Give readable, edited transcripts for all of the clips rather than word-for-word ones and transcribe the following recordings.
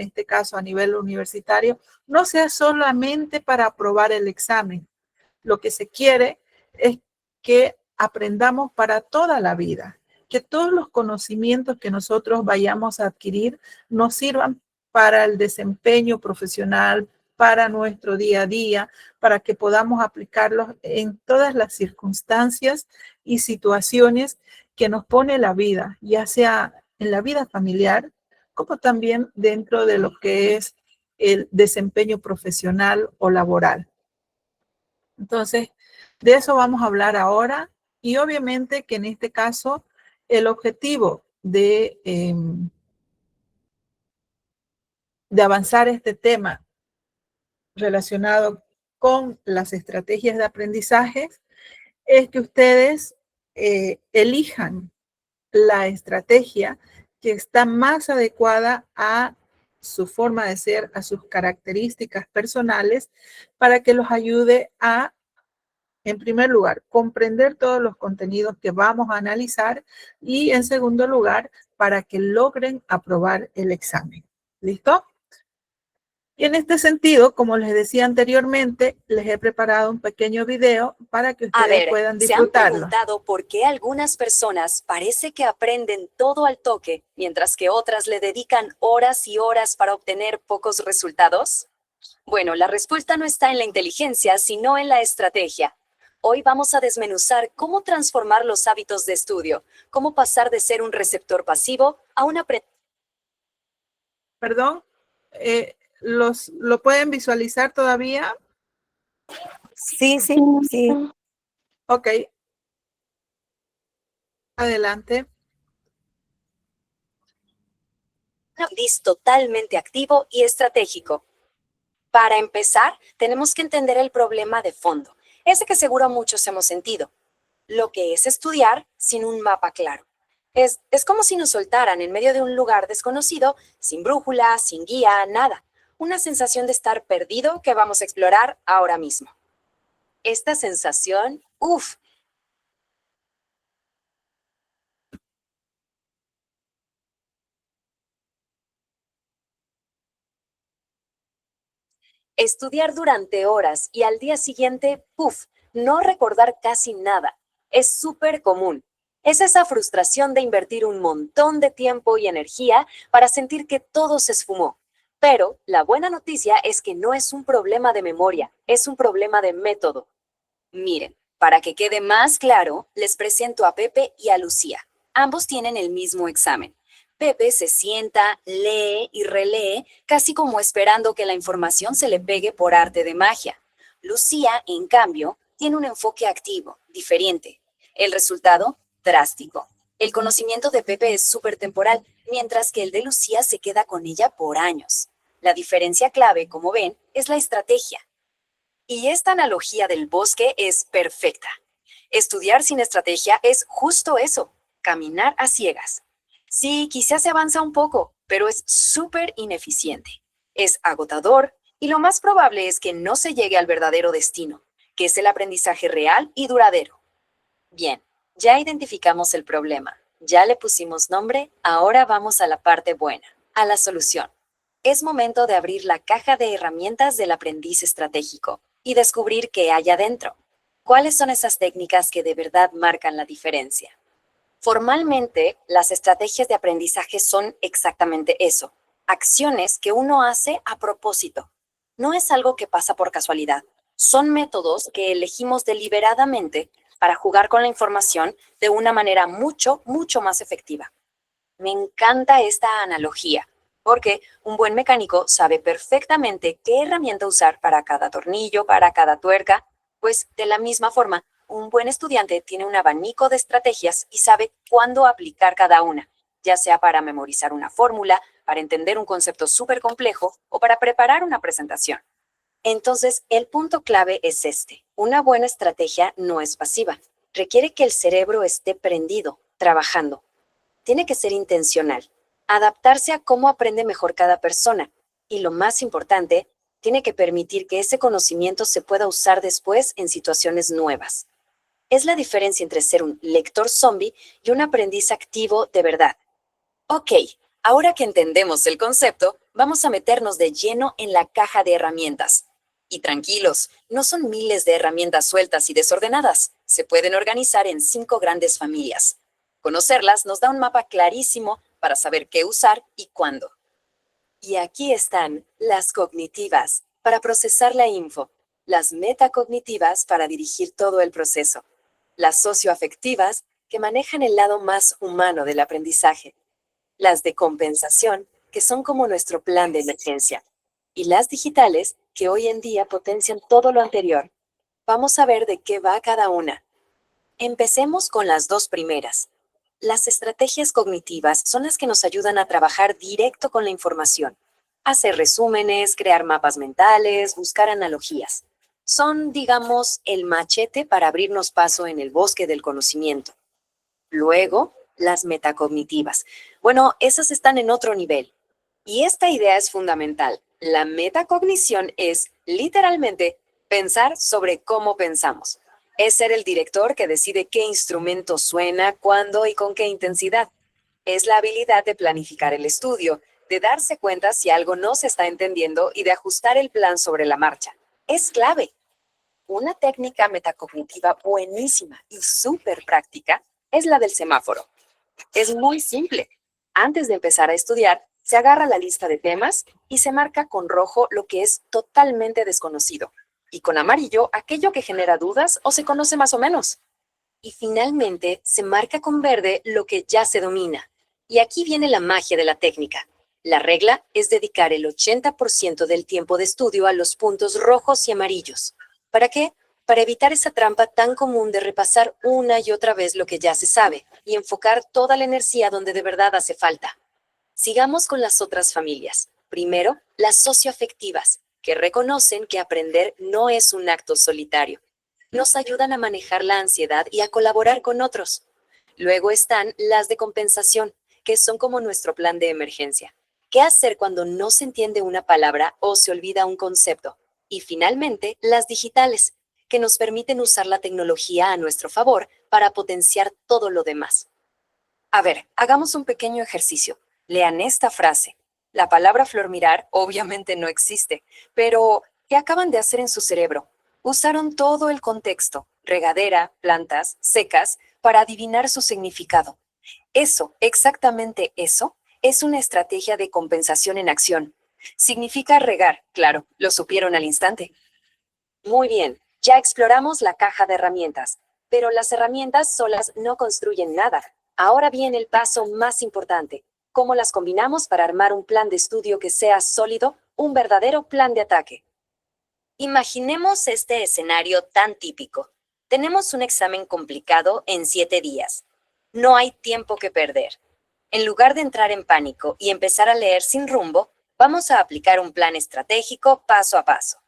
en este caso a nivel universitario, no sea solamente para aprobar el examen. Lo que se quiere es que aprendamos para toda la vida, que todos los conocimientos que nosotros vayamos a adquirir nos sirvan para el desempeño profesional, para nuestro día a día, para que podamos aplicarlos en todas las circunstancias y situaciones que nos pone la vida, ya sea en la vida familiar, como también dentro de lo que es el desempeño profesional o laboral. Entonces, de eso vamos a hablar ahora y obviamente que en este caso el objetivo de avanzar este tema relacionado con las estrategias de aprendizaje es que ustedes elijan la estrategia que está más adecuada a su forma de ser, a sus características personales, para que los ayude a, en primer lugar, comprender todos los contenidos que vamos a analizar y, en segundo lugar, para que logren aprobar el examen. ¿Listo? Y en este sentido, como les decía anteriormente, les he preparado un pequeño video para que ustedes puedan disfrutarlo. ¿Se han preguntado por qué algunas personas parece que aprenden todo al toque, mientras que otras le dedican horas y horas para obtener pocos resultados? Bueno, la respuesta no está en la inteligencia, sino en la estrategia. Hoy vamos a desmenuzar cómo transformar los hábitos de estudio, cómo pasar de ser un receptor pasivo a un aprendiz. Perdón, ¿lo pueden visualizar todavía? Sí. Ok. Adelante. Un aprendiz totalmente activo y estratégico. Para empezar, tenemos que entender el problema de fondo, ese que seguro muchos hemos sentido. Lo que es estudiar sin un mapa claro. Es como si nos soltaran en medio de un lugar desconocido, sin brújula, sin guía, nada. Una sensación de estar perdido que vamos a explorar ahora mismo. Esta sensación, estudiar durante horas y al día siguiente, no recordar casi nada. Es súper común. Es esa frustración de invertir un montón de tiempo y energía para sentir que todo se esfumó. Pero la buena noticia es que no es un problema de memoria, es un problema de método. Miren, para que quede más claro, les presento a Pepe y a Lucía. Ambos tienen el mismo examen. Pepe se sienta, lee y relee, casi como esperando que la información se le pegue por arte de magia. Lucía, en cambio, tiene un enfoque activo, diferente. El resultado, drástico. El conocimiento de Pepe es súper temporal, mientras que el de Lucía se queda con ella por años. La diferencia clave, como ven, es la estrategia. Y esta analogía del bosque es perfecta. Estudiar sin estrategia es justo eso, caminar a ciegas. Sí, quizás se avanza un poco, pero es súper ineficiente. Es agotador y lo más probable es que no se llegue al verdadero destino, que es el aprendizaje real y duradero. Bien, ya identificamos el problema, ya le pusimos nombre, ahora vamos a la parte buena, a la solución. Es momento de abrir la caja de herramientas del aprendiz estratégico y descubrir qué hay adentro. ¿Cuáles son esas técnicas que de verdad marcan la diferencia? Formalmente, las estrategias de aprendizaje son exactamente eso, acciones que uno hace a propósito. No es algo que pasa por casualidad. Son métodos que elegimos deliberadamente para jugar con la información de una manera mucho más efectiva. Me encanta esta analogía, porque un buen mecánico sabe perfectamente qué herramienta usar para cada tornillo, para cada tuerca, pues de la misma forma, un buen estudiante tiene un abanico de estrategias y sabe cuándo aplicar cada una, ya sea para memorizar una fórmula, para entender un concepto súper complejo o para preparar una presentación. Entonces, el punto clave es este. Una buena estrategia no es pasiva. Requiere que el cerebro esté prendido, trabajando. Tiene que ser intencional, adaptarse a cómo aprende mejor cada persona. Y lo más importante, tiene que permitir que ese conocimiento se pueda usar después en situaciones nuevas. Es la diferencia entre ser un lector zombie y un aprendiz activo de verdad. Ok, ahora que entendemos el concepto, vamos a meternos de lleno en la caja de herramientas. Y tranquilos, no son miles de herramientas sueltas y desordenadas. Se pueden organizar en 5 grandes familias. Conocerlas nos da un mapa clarísimo para saber qué usar y cuándo. Y aquí están las cognitivas, para procesar la info. Las metacognitivas, para dirigir todo el proceso. Las socioafectivas, que manejan el lado más humano del aprendizaje. Las de compensación, que son como nuestro plan de emergencia. Y las digitales, que hoy en día potencian todo lo anterior. Vamos a ver de qué va cada una. Empecemos con las 2 primeras. Las estrategias cognitivas son las que nos ayudan a trabajar directo con la información. Hacer resúmenes, crear mapas mentales, buscar analogías. Son, digamos, el machete para abrirnos paso en el bosque del conocimiento. Luego, las metacognitivas. Bueno, esas están en otro nivel. Y esta idea es fundamental. La metacognición es, literalmente, pensar sobre cómo pensamos. Es ser el director que decide qué instrumento suena, cuándo y con qué intensidad. Es la habilidad de planificar el estudio, de darse cuenta si algo no se está entendiendo y de ajustar el plan sobre la marcha. Es clave. Una técnica metacognitiva buenísima y súper práctica es la del semáforo. Es muy simple. Antes de empezar a estudiar, se agarra la lista de temas y se marca con rojo lo que es totalmente desconocido, y con amarillo aquello que genera dudas o se conoce más o menos. Y finalmente se marca con verde lo que ya se domina. Y aquí viene la magia de la técnica. La regla es dedicar el 80% del tiempo de estudio a los puntos rojos y amarillos. ¿Para qué? Para evitar esa trampa tan común de repasar una y otra vez lo que ya se sabe y enfocar toda la energía donde de verdad hace falta. Sigamos con las otras familias. Primero, las socioafectivas, que reconocen que aprender no es un acto solitario. Nos ayudan a manejar la ansiedad y a colaborar con otros. Luego están las de compensación, que son como nuestro plan de emergencia. ¿Qué hacer cuando no se entiende una palabra o se olvida un concepto? Y finalmente, las digitales, que nos permiten usar la tecnología a nuestro favor para potenciar todo lo demás. A ver, hagamos un pequeño ejercicio. Lean esta frase. La palabra flor mirar obviamente no existe, pero ¿qué acaban de hacer en su cerebro? Usaron todo el contexto, regadera, plantas, secas, para adivinar su significado. Eso, exactamente eso, es una estrategia de compensación en acción. Significa regar, claro, lo supieron al instante. Muy bien, ya exploramos la caja de herramientas, pero las herramientas solas no construyen nada. Ahora viene el paso más importante. ¿Cómo las combinamos para armar un plan de estudio que sea sólido, un verdadero plan de ataque? Imaginemos este escenario tan típico. Tenemos un examen complicado en 7 días. No hay tiempo que perder. En lugar de entrar en pánico y empezar a leer sin rumbo, vamos a aplicar un plan estratégico paso a paso.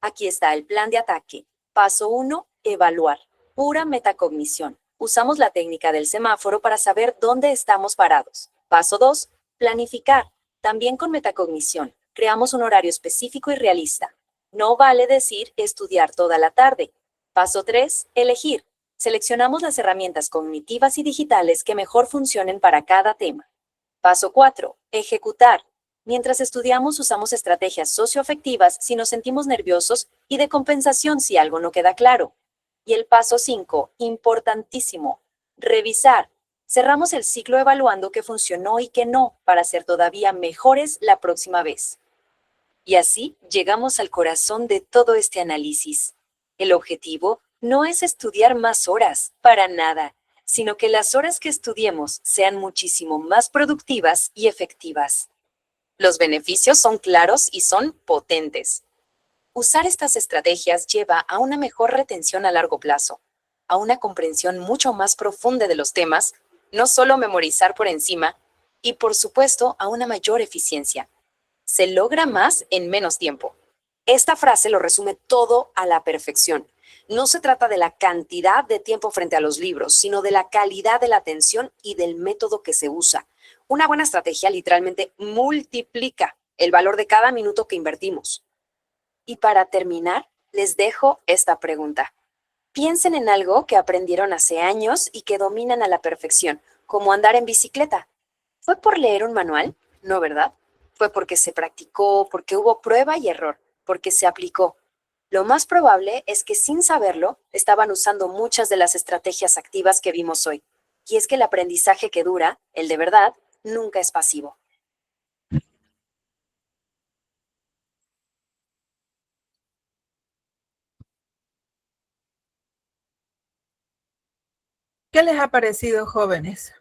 Aquí está el plan de ataque. Paso 1, evaluar. Pura metacognición. Usamos la técnica del semáforo para saber dónde estamos parados. Paso 2, planificar. También con metacognición. Creamos un horario específico y realista. No vale decir estudiar toda la tarde. Paso 3, elegir. Seleccionamos las herramientas cognitivas y digitales que mejor funcionen para cada tema. Paso 4, ejecutar. Mientras estudiamos, usamos estrategias socioafectivas si nos sentimos nerviosos y de compensación si algo no queda claro. Y el paso 5, importantísimo, revisar. Cerramos el ciclo evaluando qué funcionó y qué no, para ser todavía mejores la próxima vez. Y así llegamos al corazón de todo este análisis. El objetivo no es estudiar más horas, para nada, sino que las horas que estudiemos sean muchísimo más productivas y efectivas. Los beneficios son claros y son potentes. Usar estas estrategias lleva a una mejor retención a largo plazo, a una comprensión mucho más profunda de los temas, no solo memorizar por encima, y por supuesto a una mayor eficiencia. Se logra más en menos tiempo. Esta frase lo resume todo a la perfección. No se trata de la cantidad de tiempo frente a los libros, sino de la calidad de la atención y del método que se usa. Una buena estrategia literalmente multiplica el valor de cada minuto que invertimos. Y para terminar, les dejo esta pregunta. Piensen en algo que aprendieron hace años y que dominan a la perfección, como andar en bicicleta. ¿Fue por leer un manual? No, ¿verdad? Fue porque se practicó, porque hubo prueba y error, porque se aplicó. Lo más probable es que sin saberlo, estaban usando muchas de las estrategias activas que vimos hoy. Y es que el aprendizaje que dura, el de verdad, nunca es pasivo. ¿Qué les ha parecido, jóvenes?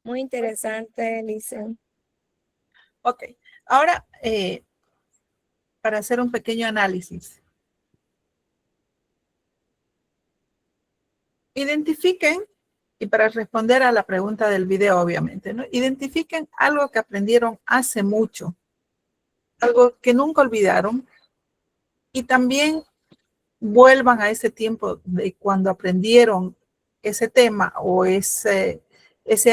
Muy interesante, Lice. Ok, ahora para hacer un pequeño análisis. Identifiquen, y para responder a la pregunta del video, obviamente, ¿no? Identifiquen algo que aprendieron hace mucho, algo que nunca olvidaron, y también vuelvan a ese tiempo de cuando aprendieron ese tema o ese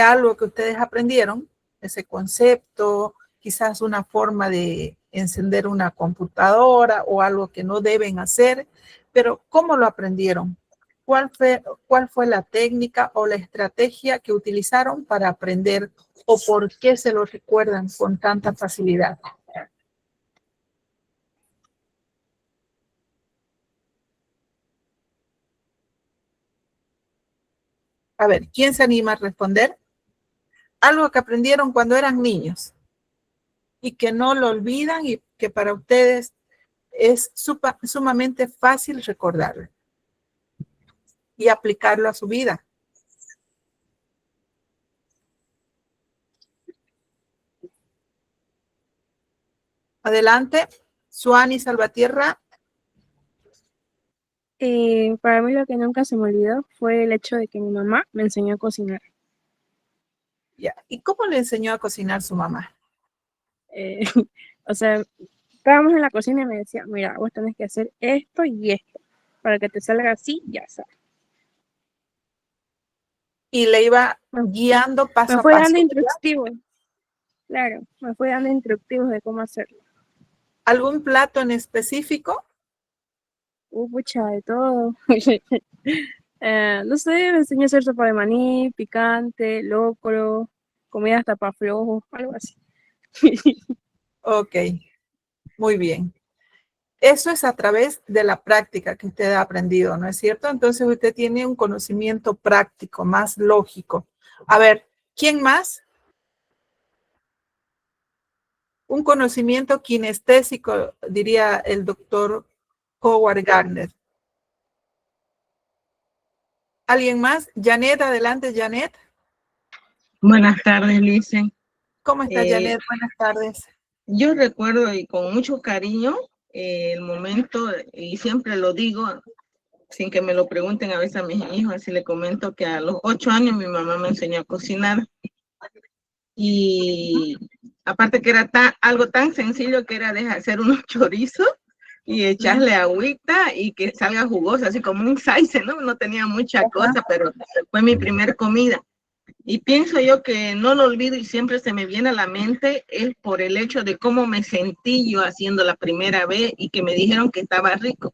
algo que ustedes aprendieron, ese concepto, quizás una forma de encender una computadora o algo que no deben hacer, pero ¿cómo lo aprendieron? ¿Cuál fue la técnica o la estrategia que utilizaron para aprender o por qué se lo recuerdan con tanta facilidad? A ver, ¿quién se anima a responder? Algo que aprendieron cuando eran niños y que no lo olvidan y que para ustedes es sumamente fácil recordarlo y aplicarlo a su vida. Adelante, Suani Salvatierra. Para mí lo que nunca se me olvidó fue el hecho de que mi mamá me enseñó a cocinar. Ya. ¿Y cómo le enseñó a cocinar su mamá? Eh, o sea, estábamos en la cocina y me decía, mira, vos tenés que hacer esto y esto, para que te salga así, ya sabes. Y le iba guiando paso Me a fue paso. dando instructivos, claro, me fue dando instructivos de cómo hacerlo. ¿Algún plato en específico? Pucha, de todo. No sé, me enseñó a hacer sopa de maní, picante, locro, comida hasta para flojos, algo así. Ok, muy bien. Eso es a través de la práctica que usted ha aprendido, ¿no es cierto? Entonces usted tiene un conocimiento práctico, más lógico. A ver, ¿quién más? Un conocimiento kinestésico, diría el doctor Howard Gardner. ¿Alguien más? Janet, adelante, Janet. Buenas tardes, Lice. ¿Cómo está Janet? Buenas tardes. Yo recuerdo y con mucho cariño el momento, y siempre lo digo, sin que me lo pregunten a veces a mis hijos, así le comento que a los 8 años mi mamá me enseñó a cocinar. Y aparte que era algo tan sencillo que era dejar hacer unos chorizos y echarle agüita y que salga jugosa, así como un saice, ¿no? No tenía mucha cosa, pero fue mi primer comida. Y pienso yo que no lo olvido y siempre se me viene a la mente es por el hecho de cómo me sentí yo haciendo la primera vez y que me dijeron que estaba rico.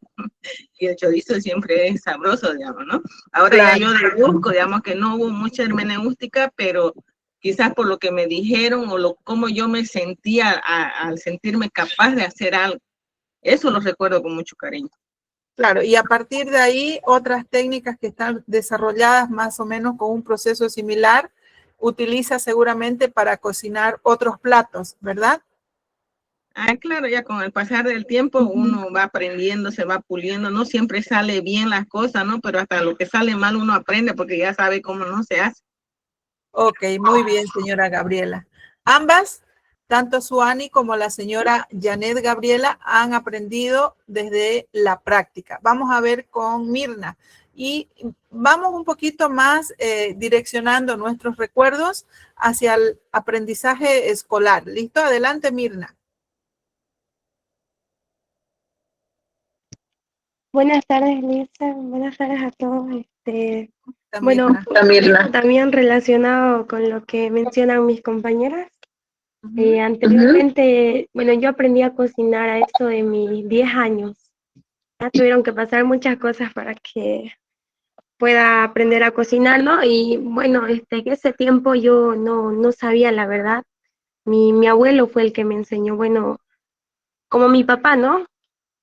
Y el chorizo siempre es sabroso, digamos, ¿no? Ahora Claro. ya yo deduzco, digamos, que no hubo mucha hermenéutica, pero quizás por lo que me dijeron o cómo yo me sentía al sentirme capaz de hacer algo. Eso lo recuerdo con mucho cariño. Claro, y a partir de ahí, otras técnicas que están desarrolladas más o menos con un proceso similar, utiliza seguramente para cocinar otros platos, ¿verdad? Ah, claro, ya con el pasar del tiempo uno va aprendiendo, se va puliendo, no siempre sale bien las cosas, ¿no? Pero hasta lo que sale mal uno aprende porque ya sabe cómo no se hace. Ok, muy bien, señora Gabriela. Ambas, tanto Suani como la señora Janet Gabriela, han aprendido desde la práctica. Vamos a ver con Mirna y vamos un poquito más direccionando nuestros recuerdos hacia el aprendizaje escolar. ¿Listo? Adelante, Mirna. Buenas tardes, Lisa. Buenas tardes a todos. Bueno, Mirna. también relacionado con lo que mencionan mis compañeras, Ujú. anteriormente, bueno, yo aprendí a cocinar a eso de mis 10 años. Ya tuvieron que pasar muchas cosas para que pueda aprender a cocinar, ¿no? Y bueno, en ese tiempo yo no sabía la verdad. Mi abuelo fue el que me enseñó, bueno, como mi papá, ¿no?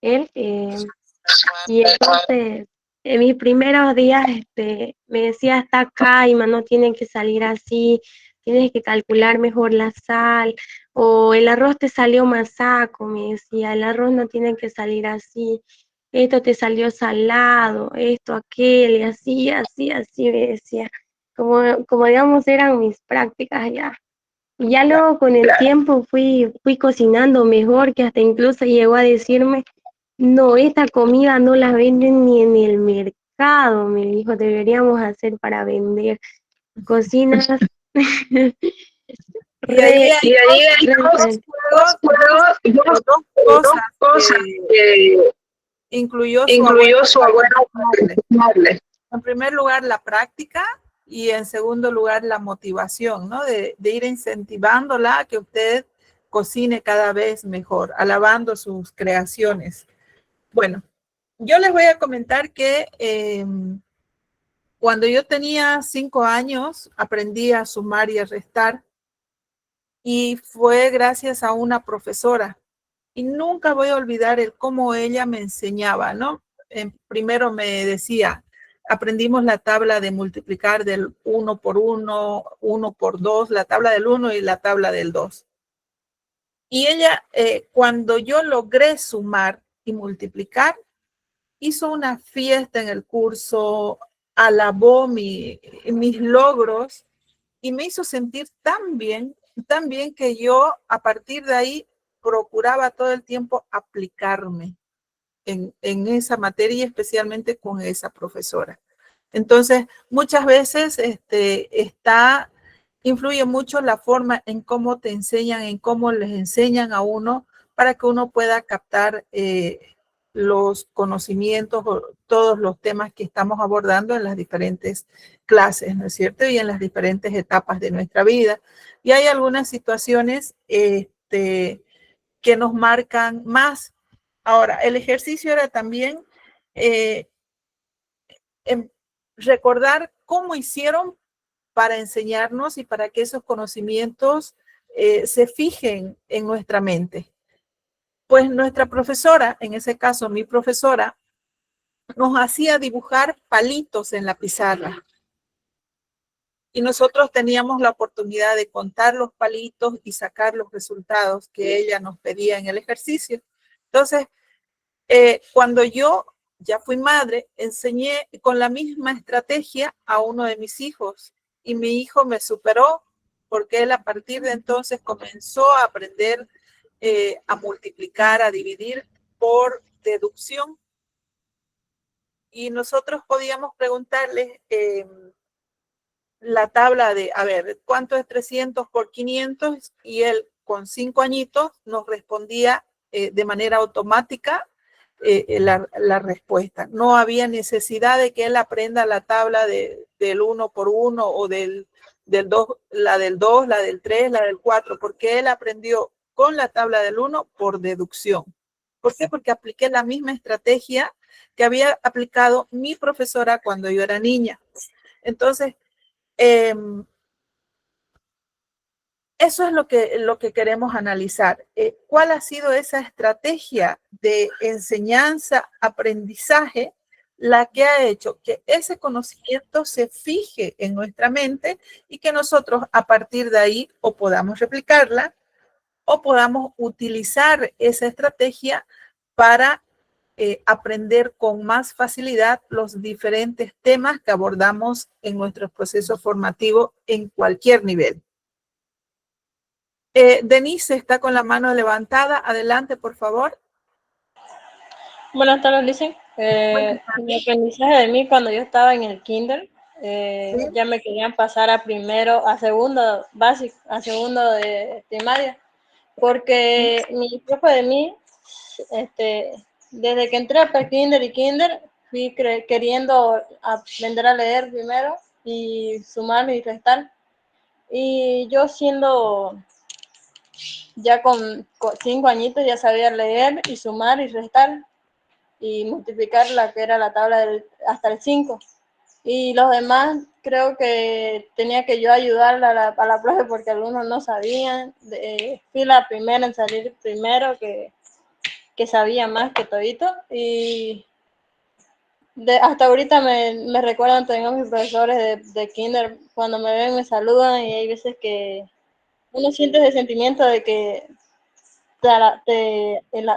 Él, y entonces, en mis primeros días, me decía, hasta acá, Ima, no tienen que salir así, tienes que calcular mejor la sal, o el arroz te salió masaco, me decía, el arroz no tiene que salir así, esto te salió salado, esto, aquel, y así, así, así, me decía, como digamos, eran mis prácticas ya. Y ya luego con el tiempo fui cocinando mejor, que hasta incluso llegó a decirme, no, esta comida no la venden ni en el mercado, me dijo, deberíamos hacer para vender. Cocinas Y ahí hay y ahí hay dos juegos, dos dos cosas cosas que que incluyó su abuelo incluyó su para abuelo para enseñarle. enseñarle. En primer lugar, la práctica y en segundo lugar, la motivación, ¿no? De ir incentivándola a que usted cocine cada vez mejor, alabando sus creaciones. Bueno, yo les voy a comentar que cuando yo tenía 5 años, aprendí a sumar y a restar y fue gracias a una profesora. Y nunca voy a olvidar el cómo ella me enseñaba, ¿no? Primero me decía, aprendimos la tabla de multiplicar del 1 por 1, 1 por 2, la tabla del 1 y la tabla del 2. Y ella, cuando yo logré sumar y multiplicar, hizo una fiesta en el curso, alabó mis logros y me hizo sentir tan bien que yo a partir de ahí procuraba todo el tiempo aplicarme en esa materia, especialmente con esa profesora. Entonces, muchas veces influye mucho la forma en cómo te enseñan, en cómo les enseñan a uno para que uno pueda captar los conocimientos o todos los temas que estamos abordando en las diferentes clases, ¿no es cierto? Y en las diferentes etapas de nuestra vida. Y hay algunas situaciones que nos marcan más. Ahora, el ejercicio era también eh, recordar cómo hicieron para enseñarnos y para que esos conocimientos se fijen en nuestra mente. Pues nuestra profesora, en ese caso mi profesora, nos hacía dibujar palitos en la pizarra. Y nosotros teníamos la oportunidad de contar los palitos y sacar los resultados que ella nos pedía en el ejercicio. Entonces, cuando yo ya fui madre, enseñé con la misma estrategia a uno de mis hijos y mi hijo me superó porque él a partir de entonces comenzó a aprender a multiplicar, a dividir por deducción. Y nosotros podíamos preguntarles la tabla de, a ver, ¿cuánto es 300 por 500? Y él con 5 añitos nos respondía de manera automática la respuesta. No había necesidad de que él aprenda la tabla del 1 por 1 o del 2, la del 2, la del 3, la del 4, porque él aprendió con la tabla del 1 por deducción. ¿Por qué? Porque apliqué la misma estrategia que había aplicado mi profesora cuando yo era niña. Entonces, eso es lo que queremos analizar. ¿Cuál ha sido esa estrategia de enseñanza, aprendizaje, la que ha hecho que ese conocimiento se fije en nuestra mente y que nosotros a partir de ahí o podamos replicarla o podamos utilizar esa estrategia para aprender con más facilidad los diferentes temas que abordamos en nuestro proceso formativo en cualquier nivel? Denise está con la mano levantada. Adelante, por favor. Buenas tardes, Licen. Mi aprendizaje de mí cuando yo estaba en el kinder, ¿Sí? ya me querían pasar a primero, a segundo básico, a segundo de primaria, porque mi profe de mí, desde que entré a pre-kinder y kinder, fui queriendo aprender a leer primero y sumar y restar. Y yo siendo ya con 5 añitos ya sabía leer y sumar y restar y multiplicar la que era la tabla hasta el 5. Y los demás creo que tenía que yo ayudar a la profe porque algunos no sabían. Fui la primera en salir primero que sabía más que todito. Y hasta ahorita me recuerdan también a mis profesores de kinder, cuando me ven me saludan y hay veces que uno siente ese sentimiento de que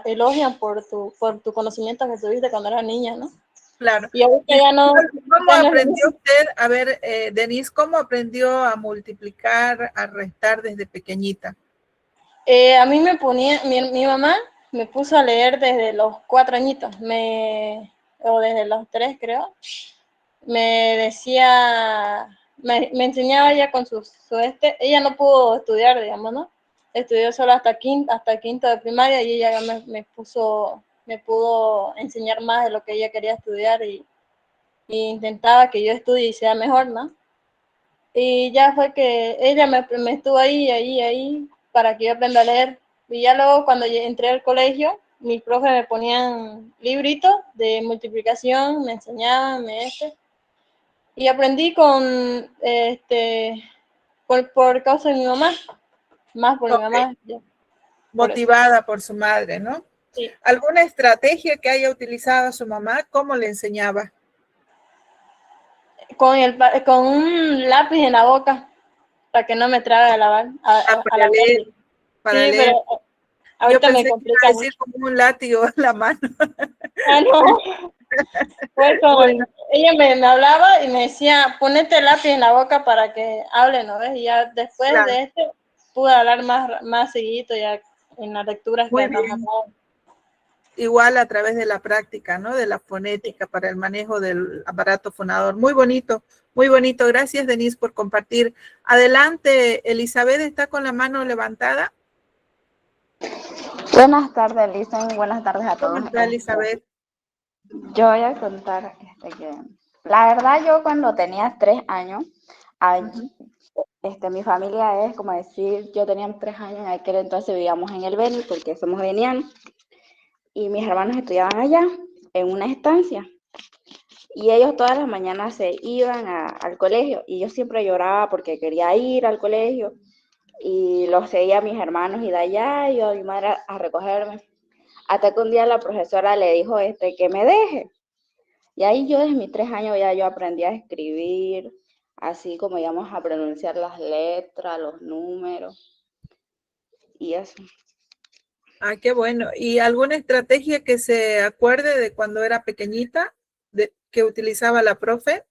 elogian por tu conocimiento que tuviste cuando eras niña, ¿no? Claro. Y ahorita ¿Y ya no, cómo ya no es lo aprendió mismo. usted? A ver, Denise, ¿cómo aprendió a multiplicar, a restar desde pequeñita? A mí me ponía, mi mamá me puso a leer desde los 4 añitos, o desde los 3 creo. Me decía, me enseñaba ya con ella no pudo estudiar, digamos, ¿no? Estudió solo hasta quinto de primaria y ella ya me pudo enseñar más de lo que ella quería estudiar y intentaba que yo estudie y sea mejor, ¿no? Y ya fue que ella me estuvo ahí, para que yo aprenda a leer. Y ya luego cuando entré al colegio, mis profes me ponían libritos de multiplicación, me enseñaban, y aprendí por causa de mi mamá, más por mi Ok, mamá, ya, por eso. motivada por su madre, ¿no? Sí. ¿Alguna estrategia que haya utilizado su mamá? ¿Cómo le enseñaba? Con un lápiz en la boca, para que no me trabe a lavar, a Para la leer, vez. para Sí, leer. pero Yo ahorita me pensé que iba a complica decir mucho. como un látigo en la mano. Ah, no. Fue Bueno, ella me hablaba y me decía, ponete el lápiz en la boca para que hable, ¿no ves? Y ya después claro, de esto pude hablar más seguido ya en las lecturas que muy nos bien. mandaban. Igual a través de la práctica, ¿no? De la fonética para el manejo del aparato fonador. Muy bonito, muy bonito. Gracias, Denise, por compartir. Adelante, Elizabeth está con la mano levantada. Buenas tardes, Lisa, y buenas tardes a ¿Cómo todos. está, Elizabeth? Yo voy a contar que la verdad yo cuando tenía 3 años, ay, mi familia es como decir, yo tenía 3 años, en aquel entonces vivíamos en el Beni porque somos venianos y mis hermanos estudiaban allá en una estancia y ellos todas las mañanas se iban al colegio y yo siempre lloraba porque quería ir al colegio y los seguía a mis hermanos y de allá y yo a mi madre a recogerme. Hasta que un día la profesora le dijo que me deje. Y ahí yo desde mis 3 años ya yo aprendí a escribir, así como íbamos a pronunciar las letras, los números y eso. Ah, qué bueno. ¿Y alguna estrategia que se acuerde de cuando era pequeñita, que utilizaba la profe?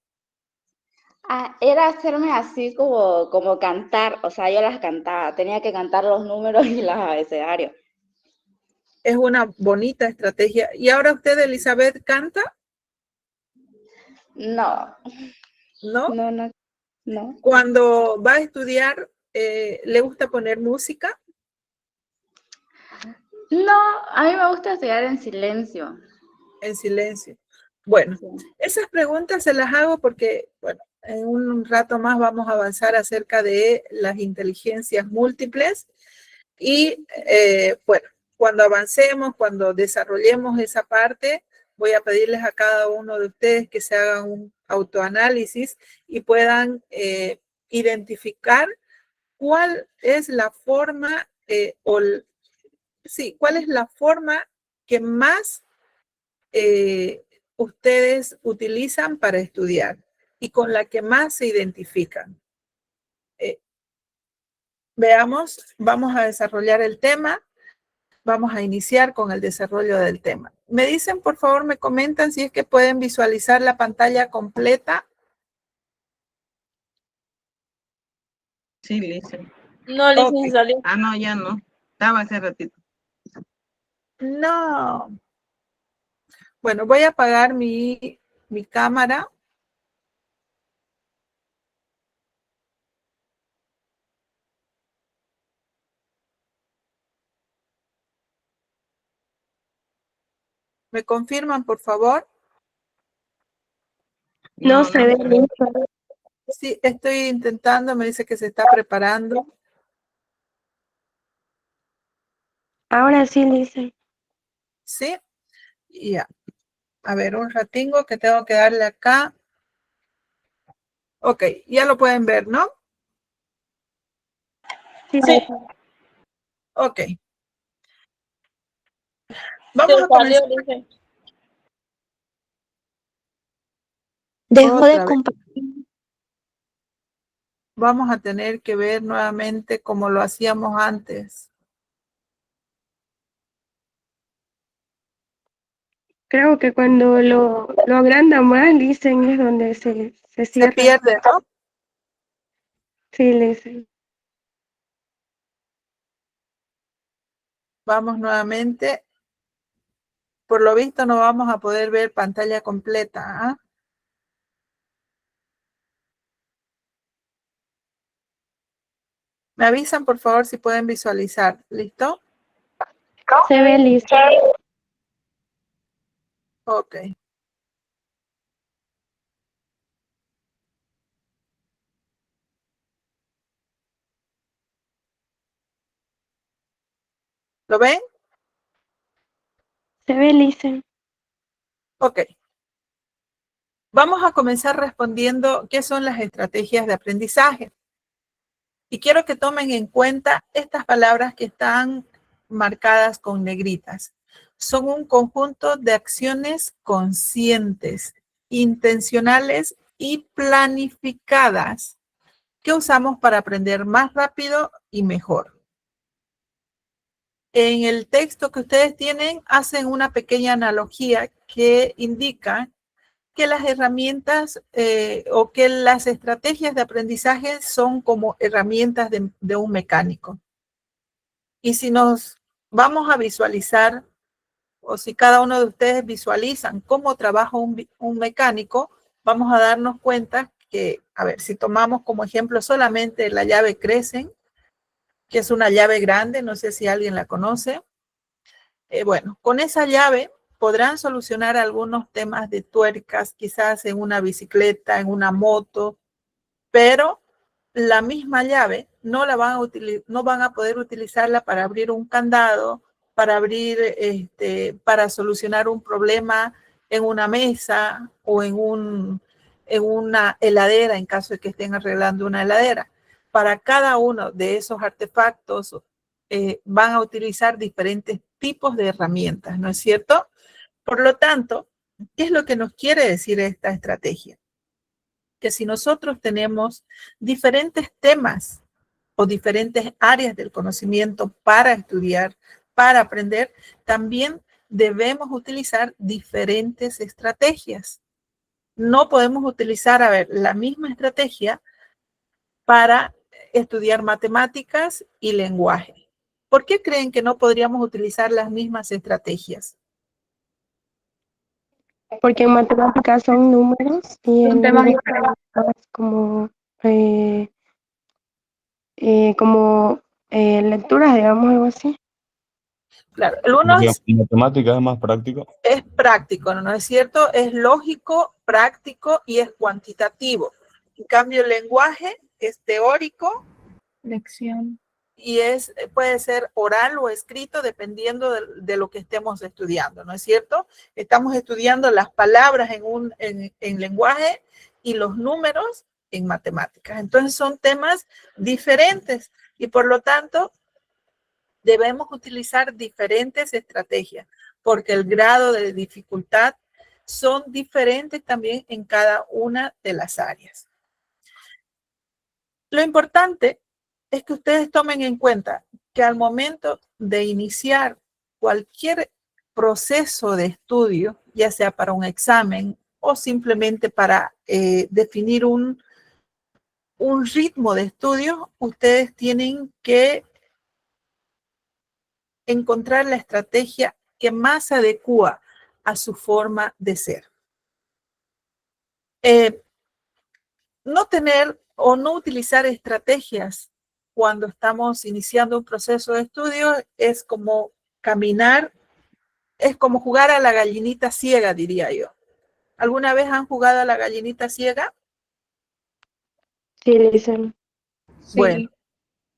Era hacerme así como cantar, o sea, yo las cantaba, tenía que cantar los números y los abecedarios. Es una bonita estrategia. ¿Y ahora usted, Elizabeth, canta? No, ¿No? no, no, no. Cuando va a estudiar, ¿le gusta poner música? No, a mí me gusta estudiar en silencio. En silencio. Bueno, Sí. esas preguntas se las hago porque, bueno, en un rato más vamos a avanzar acerca de las inteligencias múltiples y, bueno, cuando avancemos, cuando desarrollemos esa parte, voy a pedirles a cada uno de ustedes que se hagan un autoanálisis y puedan identificar cuál es la forma cuál es la forma que más ustedes utilizan para estudiar y con la que más se identifican. Veamos, vamos a desarrollar el tema, vamos a iniciar con el desarrollo del tema. Me dicen, por favor, me comentan si es que pueden visualizar la pantalla completa. Sí, Lisa. No, Ok. Liz, salió. Ah, no, ya no. Estaba hace ratito. No. Bueno, voy a apagar mi cámara. ¿Me confirman, por favor? No No, se no ve, se ve. Lisa. Sí, estoy intentando, me dice que se está preparando. Ahora sí, Lisa. Sí, ya. A ver, un ratingo que tengo que darle acá. Ok, ya lo pueden ver, ¿no? Sí, Sí. Ok. Se Vamos a salió, comenzar dice. dejó de otra vez. compartir. Vamos a tener que ver nuevamente como lo hacíamos antes. Creo que cuando lo agrandan más, dicen es donde se Se cierra. pierde, ¿no? Sí, dicen. Vamos nuevamente. Por lo visto no vamos a poder ver pantalla completa. ¿Ah? Me avisan, por favor, si pueden visualizar. ¿Listo? Se ve listo. Ok. ¿Lo ven? Se ve listo. Ok. Vamos a comenzar respondiendo qué son las estrategias de aprendizaje. Y quiero que tomen en cuenta estas palabras que están marcadas con negritas. Son un conjunto de acciones conscientes, intencionales y planificadas que usamos para aprender más rápido y mejor. En el texto que ustedes tienen, hacen una pequeña analogía que indica que las herramientas o que las estrategias de aprendizaje son como herramientas de un mecánico. Y si nos vamos a visualizar, o si cada uno de ustedes visualizan cómo trabaja un mecánico, vamos a darnos cuenta que, a ver, si tomamos como ejemplo solamente la llave Crescent, que es una llave grande, no sé si alguien la conoce. Bueno, con esa llave podrán solucionar algunos temas de tuercas, quizás en una bicicleta, en una moto, pero la misma llave no van a poder utilizarla para abrir un candado, para para solucionar un problema en una mesa o en una heladera, en caso de que estén arreglando una heladera. Para cada uno de esos artefactos van a utilizar diferentes tipos de herramientas, ¿no es cierto? Por lo tanto, ¿qué es lo que nos quiere decir esta estrategia? Que si nosotros tenemos diferentes temas o diferentes áreas del conocimiento para estudiar, para aprender, también debemos utilizar diferentes estrategias. No podemos utilizar, a ver, la misma estrategia para estudiar matemáticas y lenguaje. ¿Por qué creen que no podríamos utilizar las mismas estrategias? Porque en matemáticas son números y en lenguaje es como lecturas, digamos, algo así. Claro, el uno Porque en matemáticas es más práctico. es práctico, ¿no es cierto? Es lógico, práctico y es cuantitativo. En cambio, el lenguaje es teórico Lección. y puede ser oral o escrito dependiendo de lo que estemos estudiando, ¿no es cierto? Estamos estudiando las palabras en lenguaje y los números en matemáticas. Entonces son temas diferentes y por lo tanto debemos utilizar diferentes estrategias porque el grado de dificultad son diferentes también en cada una de las áreas. Lo importante es que ustedes tomen en cuenta que al momento de iniciar cualquier proceso de estudio, ya sea para un examen o simplemente para definir un ritmo de estudio, ustedes tienen que encontrar la estrategia que más se adecua a su forma de ser. No tener o no utilizar estrategias cuando estamos iniciando un proceso de estudio es como caminar, es como jugar a la gallinita ciega, diría yo. ¿Alguna vez han jugado a la gallinita ciega? Sí, dicen. Sí. Bueno,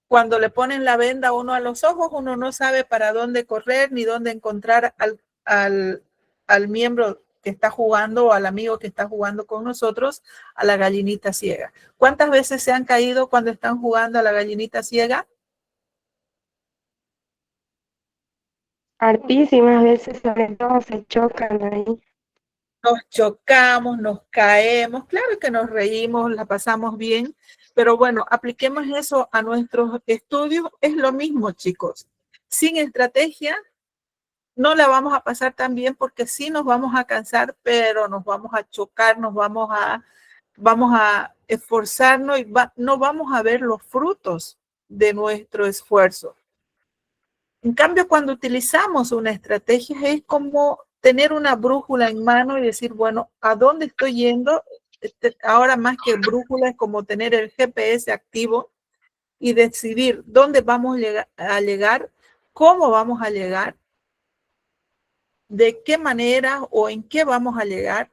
cuando le ponen la venda a uno a los ojos, uno no sabe para dónde correr ni dónde encontrar al miembro que está jugando o al amigo que está jugando con nosotros a la gallinita ciega. ¿Cuántas veces se han caído cuando están jugando a la gallinita ciega? Hartísimas veces, sobre todo, se chocan ahí. Nos chocamos, nos caemos, claro que nos reímos, la pasamos bien, pero bueno, apliquemos eso a nuestros estudios, es lo mismo, chicos. Sin estrategia no la vamos a pasar tan bien porque sí nos vamos a cansar, pero nos vamos a chocar, vamos a esforzarnos y no vamos a ver los frutos de nuestro esfuerzo. En cambio, cuando utilizamos una estrategia es como tener una brújula en mano y decir, bueno, ¿a dónde estoy yendo? Ahora más que brújula es como tener el GPS activo y decidir dónde vamos a llegar, cómo vamos a llegar, de qué manera o en qué vamos a llegar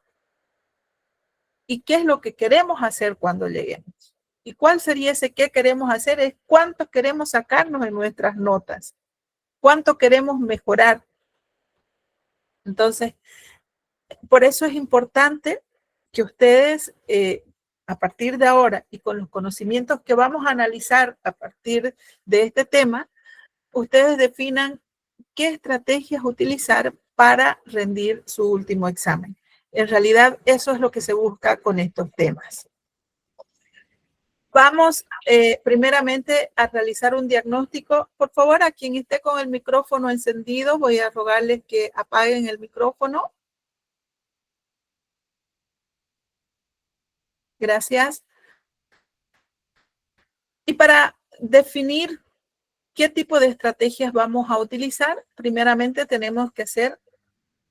y qué es lo que queremos hacer cuando lleguemos. ¿Y cuál sería ese qué queremos hacer? Es cuánto queremos sacarnos en nuestras notas, cuánto queremos mejorar. Entonces, por eso es importante que ustedes, a partir de ahora y con los conocimientos que vamos a analizar a partir de este tema, ustedes definan qué estrategias utilizar para rendir su último examen. En realidad, eso es lo que se busca con estos temas. Vamos primeramente a realizar un diagnóstico. Por favor, a quien esté con el micrófono encendido, voy a rogarles que apaguen el micrófono. Gracias. Y para definir qué tipo de estrategias vamos a utilizar, primeramente tenemos que hacer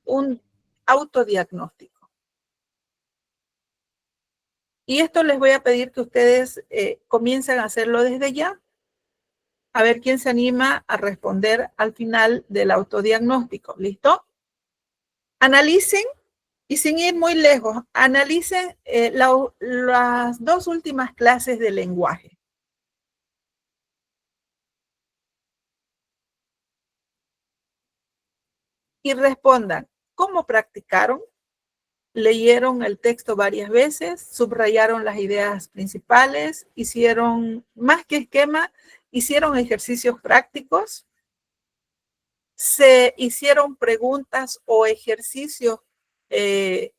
un autodiagnóstico. Y esto les voy a pedir que ustedes comiencen a hacerlo desde ya. A ver quién se anima a responder al final del autodiagnóstico. ¿Listo? Analicen, y sin ir muy lejos, analicen las dos últimas clases de lenguaje. Y respondan, ¿cómo practicaron? ¿Leyeron el texto varias veces? ¿Subrayaron las ideas principales? ¿Hicieron más que esquema? ¿Hicieron ejercicios prácticos? ¿Se hicieron preguntas o ejercicios que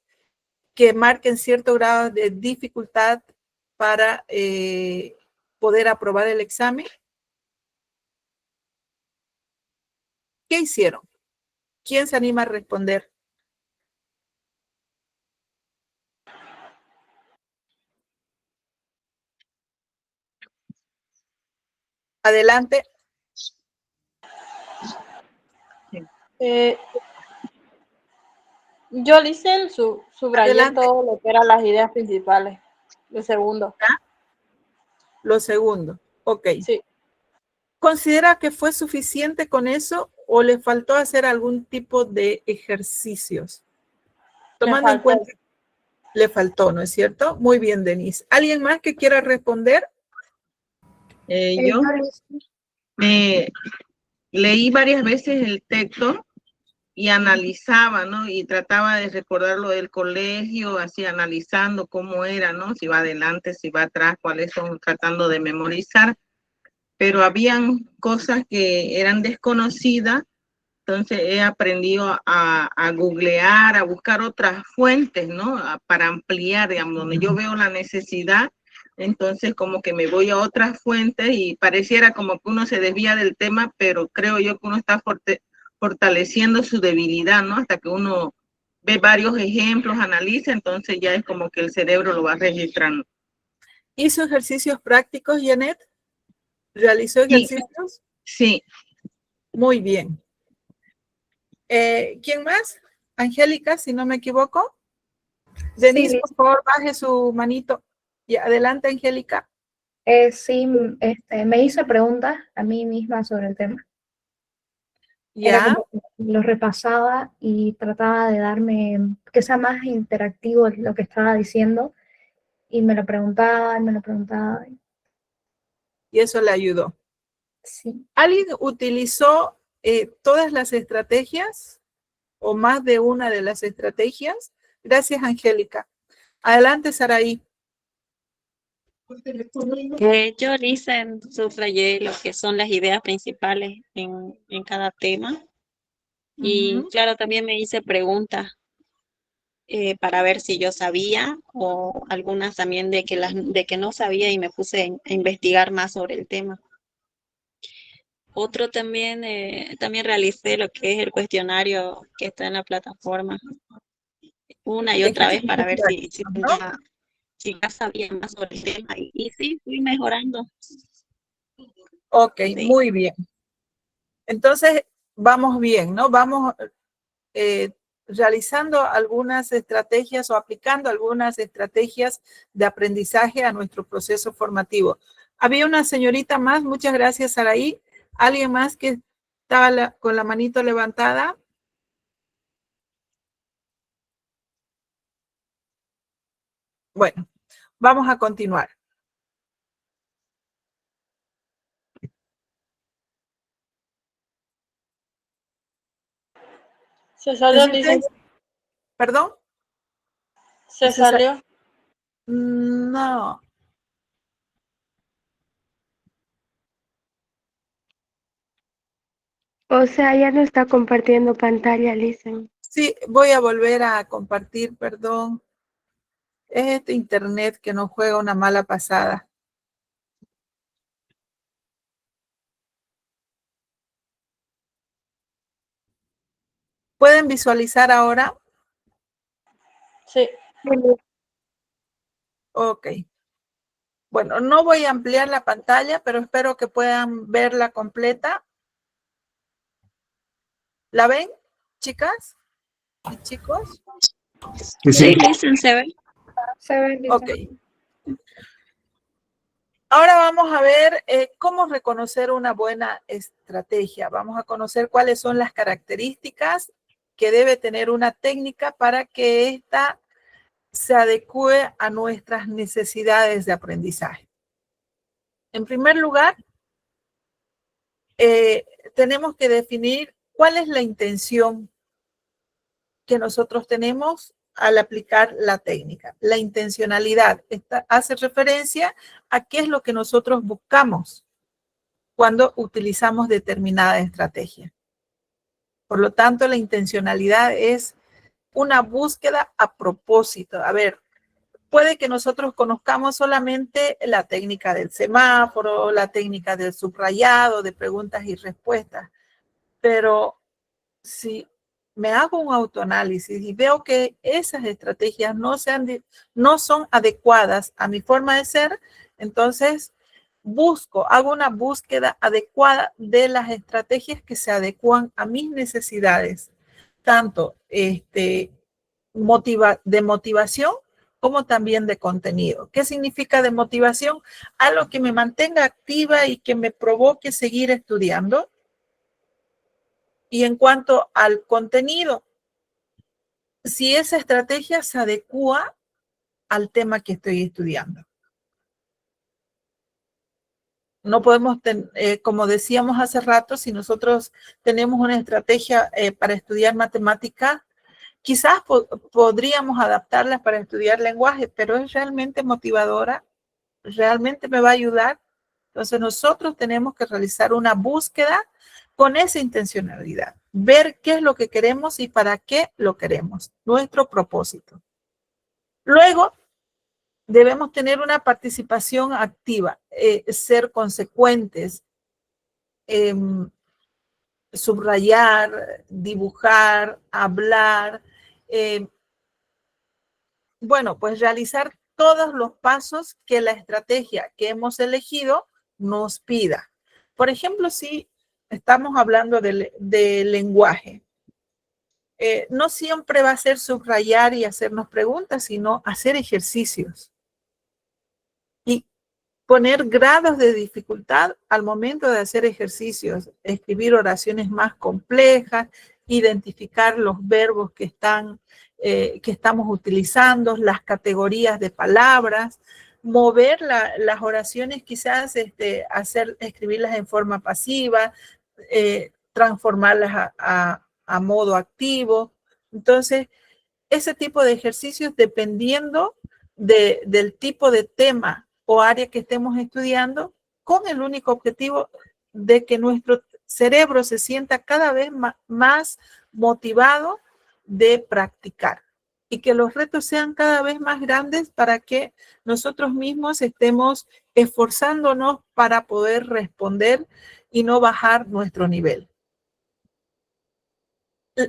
marquen cierto grado de dificultad para poder aprobar el examen? ¿Qué hicieron? ¿Quién se anima a responder? Adelante. Yo le hice subrayé Adelante. todo lo que eran las ideas principales. Lo segundo. Lo segundo. Ok. Sí. ¿Considera que fue suficiente con eso o le faltó hacer algún tipo de ejercicios? Tomando en cuenta, le faltó, ¿no es cierto? Muy bien, Denise. ¿Alguien más que quiera responder? Yo leí varias veces el texto y analizaba, ¿no? Y trataba de recordar lo del colegio, así analizando cómo era, ¿no? Si va adelante, si va atrás, cuáles son, tratando de memorizar. Pero habían cosas que eran desconocidas, entonces he aprendido a googlear, a buscar otras fuentes, ¿no? Para ampliar, digamos, donde yo veo la necesidad, entonces como que me voy a otras fuentes y pareciera como que uno se desvía del tema, pero creo yo que uno está fortaleciendo su debilidad, ¿no? Hasta que uno ve varios ejemplos, analiza, entonces ya es como que el cerebro lo va registrando. ¿Hizo ejercicios prácticos, Janet? ¿Realizó ejercicios? Sí. Muy bien. ¿Quién más? Angélica, si no me equivoco. Denise, Sí, por favor, baje su manito. Y adelante, Angélica. sí, me hice preguntas a mí misma sobre el tema. Era Ya. como que lo repasaba y trataba de darme, que sea más interactivo lo que estaba diciendo, y me lo preguntaba, y me lo preguntaba. Y eso le ayudó. Sí. ¿Alguien utilizó todas las estrategias o más de una de las estrategias? Gracias, Angélica. Adelante, Saraí. Yo, Lisa, subrayé lo que son las ideas principales en cada tema. Y claro, también me hice preguntas para ver si yo sabía o algunas también de que no sabía y me puse a investigar más sobre el tema. Otro también realicé lo que es el cuestionario que está en la plataforma una y otra vez para ver si ya sabía más sobre el tema y sí, fui mejorando. Ok, Sí. muy bien. Entonces, vamos bien, ¿no? Vamos realizando algunas estrategias o aplicando algunas estrategias de aprendizaje a nuestro proceso formativo. Había una señorita más, muchas gracias, Saraí. ¿Alguien más que estaba con la manito levantada? Bueno, vamos a continuar. Se salió, Lisa. ¿Perdón? Se salió. No. O sea, ya no está compartiendo pantalla, Lisa. Sí, voy a volver a compartir, perdón. Es este internet que nos juega una mala pasada. ¿Pueden visualizar ahora? Sí. Ok. Bueno, no voy a ampliar la pantalla, pero espero que puedan verla completa. ¿La ven, chicas y chicos? Sí, Lisa, se ve. Se ve, Lisa. Ok. Ahora vamos a ver cómo reconocer una buena estrategia. Vamos a conocer cuáles son las características que debe tener una técnica para que ésta se adecue a nuestras necesidades de aprendizaje. En primer lugar, tenemos que definir cuál es la intención que nosotros tenemos al aplicar la técnica. La intencionalidad hace referencia a qué es lo que nosotros buscamos cuando utilizamos determinada estrategia. Por lo tanto, la intencionalidad es una búsqueda a propósito. A ver, puede que nosotros conozcamos solamente la técnica del semáforo, la técnica del subrayado, de preguntas y respuestas, pero si me hago un autoanálisis y veo que esas estrategias no son adecuadas a mi forma de ser, entonces hago una búsqueda adecuada de las estrategias que se adecuan a mis necesidades, tanto de motivación como también de contenido. ¿Qué significa de motivación? Algo que me mantenga activa y que me provoque seguir estudiando. Y en cuanto al contenido, si esa estrategia se adecua al tema que estoy estudiando. No podemos, como decíamos hace rato, si nosotros tenemos una estrategia para estudiar matemáticas, quizás podríamos adaptarla para estudiar lenguaje, pero es realmente motivadora, realmente me va a ayudar. Entonces nosotros tenemos que realizar una búsqueda con esa intencionalidad, ver qué es lo que queremos y para qué lo queremos, nuestro propósito. Luego, debemos tener una participación activa, ser consecuentes, subrayar, dibujar, hablar, bueno, pues realizar todos los pasos que la estrategia que hemos elegido nos pida. Por ejemplo, si estamos hablando de lenguaje, no siempre va a ser subrayar y hacernos preguntas, sino hacer ejercicios. Y poner grados de dificultad al momento de hacer ejercicios, escribir oraciones más complejas, identificar los verbos que estamos utilizando, las categorías de palabras, mover las oraciones, quizás escribirlas en forma pasiva, transformarlas a modo activo. Entonces, ese tipo de ejercicios dependiendo del tipo de tema o área que estemos estudiando, con el único objetivo de que nuestro cerebro se sienta cada vez más motivado de practicar y que los retos sean cada vez más grandes para que nosotros mismos estemos esforzándonos para poder responder y no bajar nuestro nivel.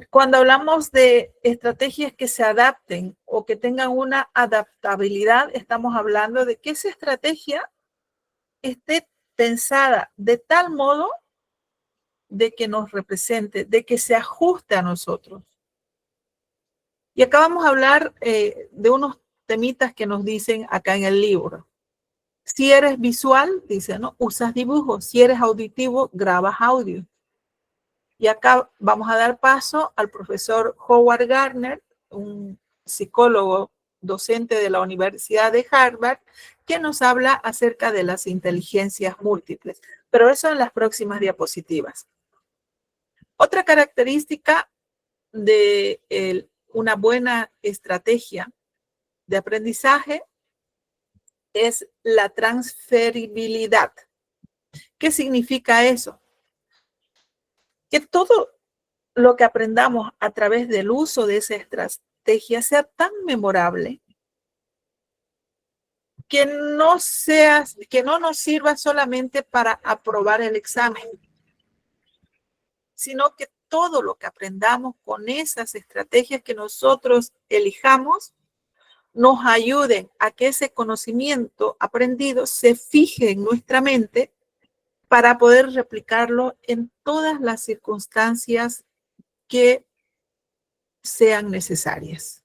Cuando hablamos de estrategias que se adapten o que tengan una adaptabilidad, estamos hablando de que esa estrategia esté pensada de tal modo de que nos represente, de que se ajuste a nosotros. Y acá vamos a hablar de unos temitas que nos dicen acá en el libro. Si eres visual, dice, ¿no? Usas dibujos. Si eres auditivo, grabas audio. Y acá vamos a dar paso al profesor Howard Gardner, un psicólogo docente de la Universidad de Harvard, que nos habla acerca de las inteligencias múltiples. Pero eso en las próximas diapositivas. Otra característica de una buena estrategia de aprendizaje es la transferibilidad. ¿Qué significa eso? Que todo lo que aprendamos a través del uso de esa estrategia sea tan memorable que no nos sirva solamente para aprobar el examen, sino que todo lo que aprendamos con esas estrategias que nosotros elijamos nos ayuden a que ese conocimiento aprendido se fije en nuestra mente para poder replicarlo en todas las circunstancias que sean necesarias.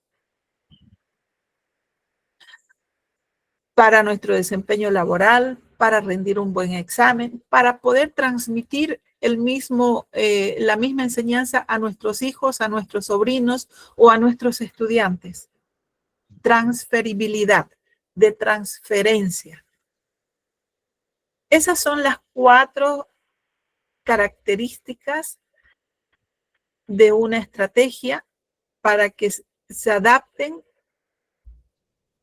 Para nuestro desempeño laboral, para rendir un buen examen, para poder transmitir la misma enseñanza a nuestros hijos, a nuestros sobrinos o a nuestros estudiantes. Transferibilidad, de transferencia. Esas son las 4 características de una estrategia para que se adapten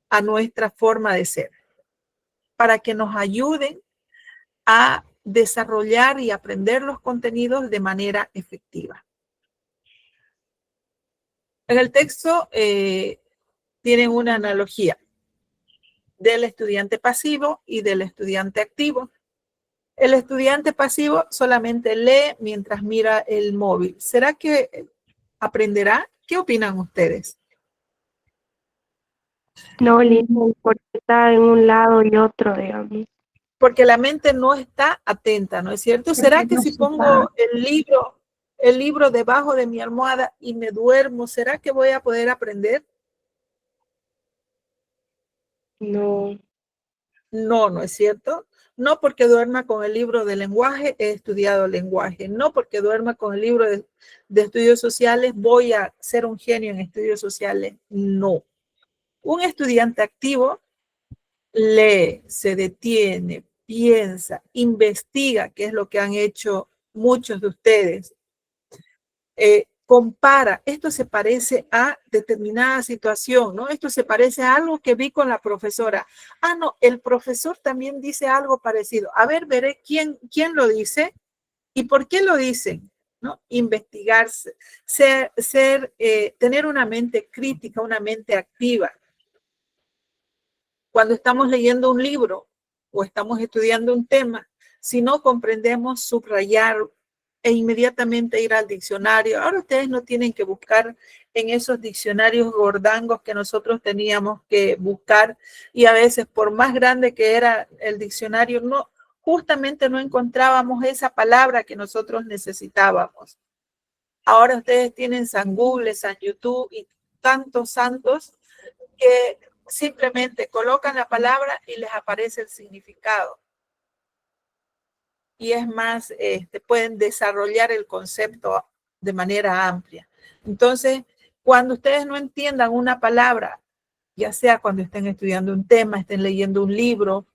a nuestra forma de ser, para que nos ayuden a desarrollar y aprender los contenidos de manera efectiva. En el texto tienen una analogía del estudiante pasivo y del estudiante activo. El estudiante pasivo solamente lee mientras mira el móvil. ¿Será que aprenderá? ¿Qué opinan ustedes? No, Lina, porque está en un lado y otro, digamos. Porque la mente no está atenta, ¿no es cierto? ¿Será que si pongo el libro debajo de mi almohada y me duermo, será que voy a poder aprender? No. No, ¿no es cierto? No porque duerma con el libro de lenguaje, he estudiado lenguaje. No porque duerma con el libro de estudios sociales, voy a ser un genio en estudios sociales. No. Un estudiante activo lee, se detiene, piensa, investiga, que es lo que han hecho muchos de ustedes. Compara, esto se parece a determinada situación, ¿no? Esto se parece a algo que vi con la profesora. Ah, no, el profesor también dice algo parecido. A ver, veré quién lo dice y por qué lo dicen, ¿no? Investigarse, tener una mente crítica, una mente activa. Cuando estamos leyendo un libro o estamos estudiando un tema, si no comprendemos, subrayar e inmediatamente ir al diccionario. Ahora ustedes no tienen que buscar en esos diccionarios gordangos que nosotros teníamos que buscar y a veces por más grande que era el diccionario, justamente no encontrábamos esa palabra que nosotros necesitábamos. Ahora ustedes tienen San Google, San YouTube y tantos santos que simplemente colocan la palabra y les aparece el significado. Y es más, pueden desarrollar el concepto de manera amplia. Entonces, cuando ustedes no entiendan una palabra, ya sea cuando estén estudiando un tema, estén leyendo un libro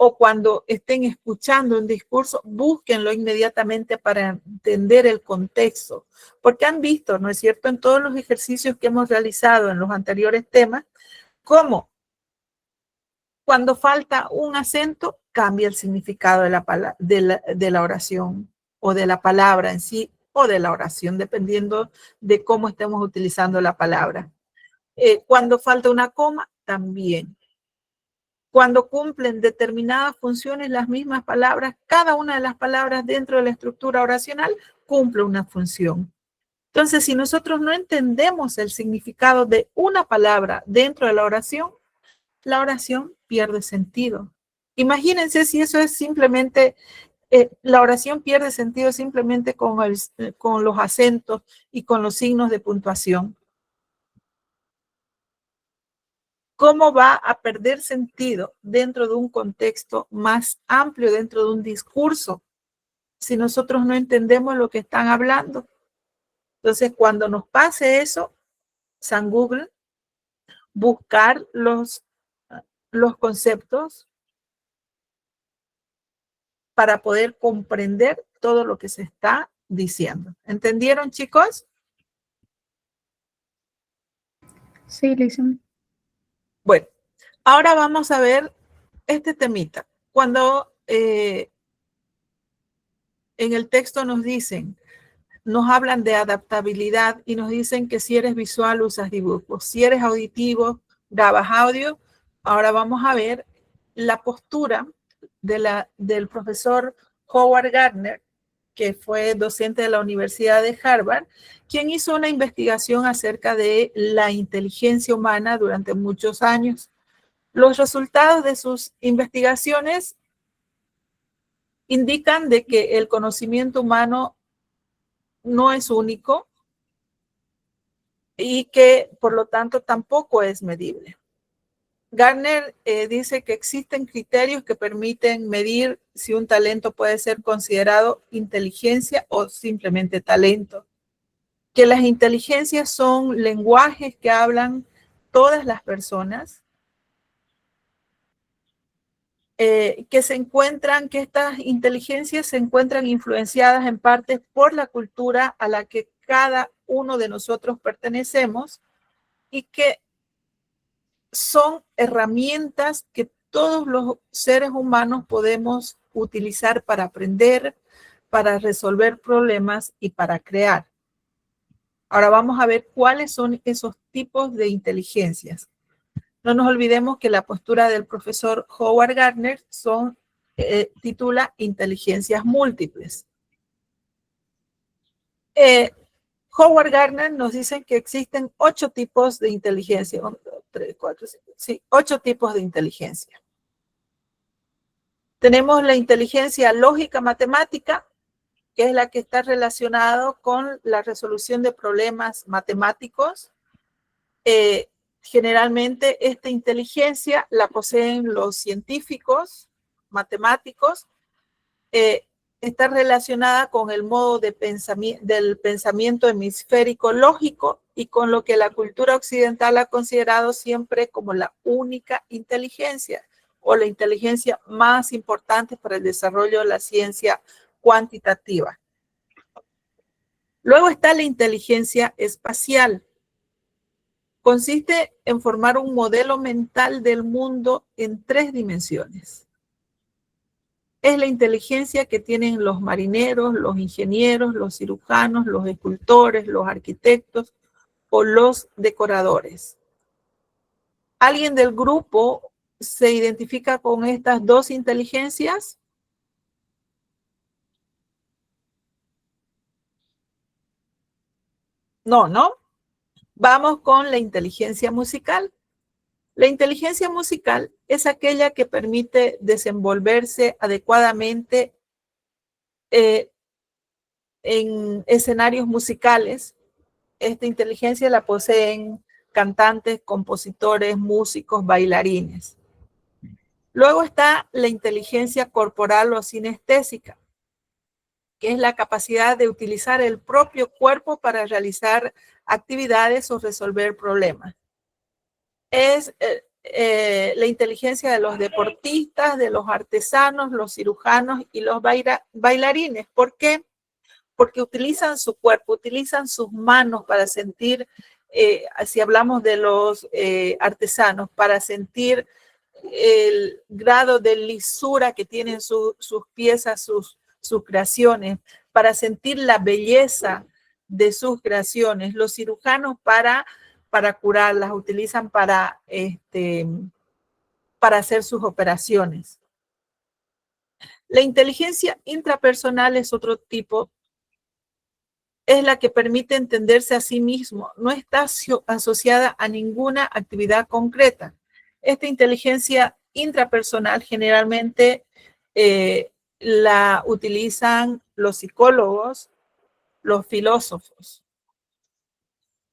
o cuando estén escuchando un discurso, búsquenlo inmediatamente para entender el contexto, porque han visto, ¿no es cierto?, en todos los ejercicios que hemos realizado en los anteriores temas, cómo cuando falta un acento, cambia el significado de la oración o de la palabra en sí o de la oración, dependiendo de cómo estemos utilizando la palabra. Cuando falta una coma, también. Cuando cumplen determinadas funciones las mismas palabras, cada una de las palabras dentro de la estructura oracional cumple una función. Entonces, si nosotros no entendemos el significado de una palabra dentro de la oración pierde sentido. Imagínense si eso es simplemente, la oración pierde sentido simplemente con los acentos y con los signos de puntuación. ¿Cómo va a perder sentido dentro de un contexto más amplio, dentro de un discurso, si nosotros no entendemos lo que están hablando? Entonces, cuando nos pase eso, San Google, buscar los conceptos para poder comprender todo lo que se está diciendo. ¿Entendieron, chicos? Sí, Lisa. Bueno, ahora vamos a ver este temita. Cuando en el texto nos hablan de adaptabilidad y nos dicen que si eres visual usas dibujos, si eres auditivo grabas audio. Ahora vamos a ver la postura del profesor Howard Gardner, que fue docente de la Universidad de Harvard, quien hizo una investigación acerca de la inteligencia humana durante muchos años. Los resultados de sus investigaciones indican de que el conocimiento humano no es único y que, por lo tanto, tampoco es medible. Gardner dice que existen criterios que permiten medir si un talento puede ser considerado inteligencia o simplemente talento. Que las inteligencias son lenguajes que hablan todas las personas, que estas inteligencias se encuentran influenciadas en parte por la cultura a la que cada uno de nosotros pertenecemos y que son herramientas que todos los seres humanos podemos utilizar para aprender, para resolver problemas y para crear. Ahora vamos a ver cuáles son esos tipos de inteligencias. No nos olvidemos que la postura del profesor Howard Gardner titula inteligencias múltiples. Howard Gardner nos dice que existen 8 tipos de inteligencia. 1, 2, 3, 4, 5, sí, 8 tipos de inteligencia. Tenemos la inteligencia lógica matemática, que es la que está relacionada con la resolución de problemas matemáticos. Generalmente esta inteligencia la poseen los científicos, matemáticos, está relacionada con el modo del pensamiento hemisférico lógico y con lo que la cultura occidental ha considerado siempre como la única inteligencia o la inteligencia más importante para el desarrollo de la ciencia cuantitativa. Luego está la inteligencia espacial. Consiste en formar un modelo mental del mundo en 3 dimensiones. Es la inteligencia que tienen los marineros, los ingenieros, los cirujanos, los escultores, los arquitectos o los decoradores. ¿Alguien del grupo se identifica con estas 2 inteligencias? No, ¿no? Vamos con la inteligencia musical. La inteligencia musical es aquella que permite desenvolverse adecuadamente en escenarios musicales. Esta inteligencia la poseen cantantes, compositores, músicos, bailarines. Luego está la inteligencia corporal o sinestésica, que es la capacidad de utilizar el propio cuerpo para realizar actividades o resolver problemas. Es la inteligencia de los deportistas, de los artesanos, los cirujanos y los bailarines. ¿Por qué? Porque utilizan su cuerpo, utilizan sus manos para sentir, si hablamos de los artesanos, para sentir el grado de lisura que tienen sus piezas, sus creaciones, para sentir la belleza de sus creaciones. Los cirujanos para curarlas, utilizan para hacer sus operaciones. La inteligencia intrapersonal es otro tipo, es la que permite entenderse a sí mismo, no está asociada a ninguna actividad concreta. Esta inteligencia intrapersonal generalmente la utilizan los psicólogos, los filósofos.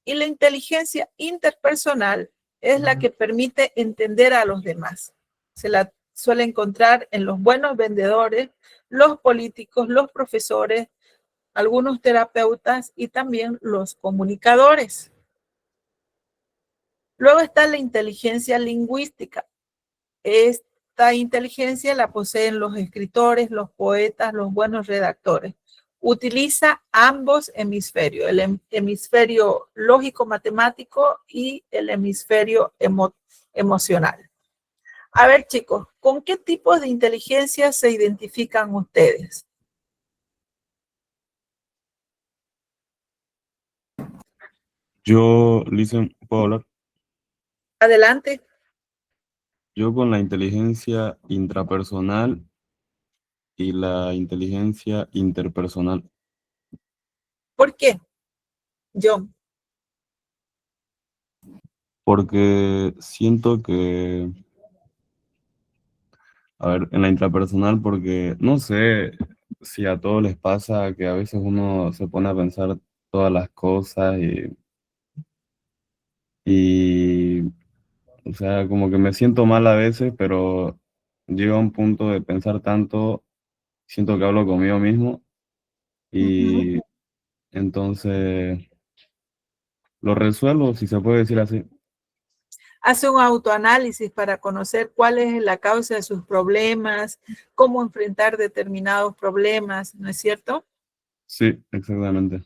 Y la inteligencia interpersonal es la que permite entender a los demás. Se la suele encontrar en los buenos vendedores, los políticos, los profesores, algunos terapeutas y también los comunicadores. Luego está la inteligencia lingüística. Esta inteligencia la poseen los escritores, los poetas, los buenos redactores. Utiliza ambos hemisferios, el hemisferio lógico-matemático y el hemisferio emocional. A ver, chicos, ¿con qué tipos de inteligencia se identifican ustedes? Yo, Listen, ¿puedo hablar? Adelante. Yo con la inteligencia intrapersonal y la inteligencia interpersonal. ¿Por qué, John? Porque siento que, a ver, en la intrapersonal, porque no sé si a todos les pasa que a veces uno se pone a pensar todas las cosas y o sea, como que me siento mal a veces, pero llega un punto de pensar tanto, siento que hablo conmigo mismo y entonces lo resuelvo, si se puede decir así. Hace un autoanálisis para conocer cuál es la causa de sus problemas, cómo enfrentar determinados problemas, ¿no es cierto? Sí, exactamente.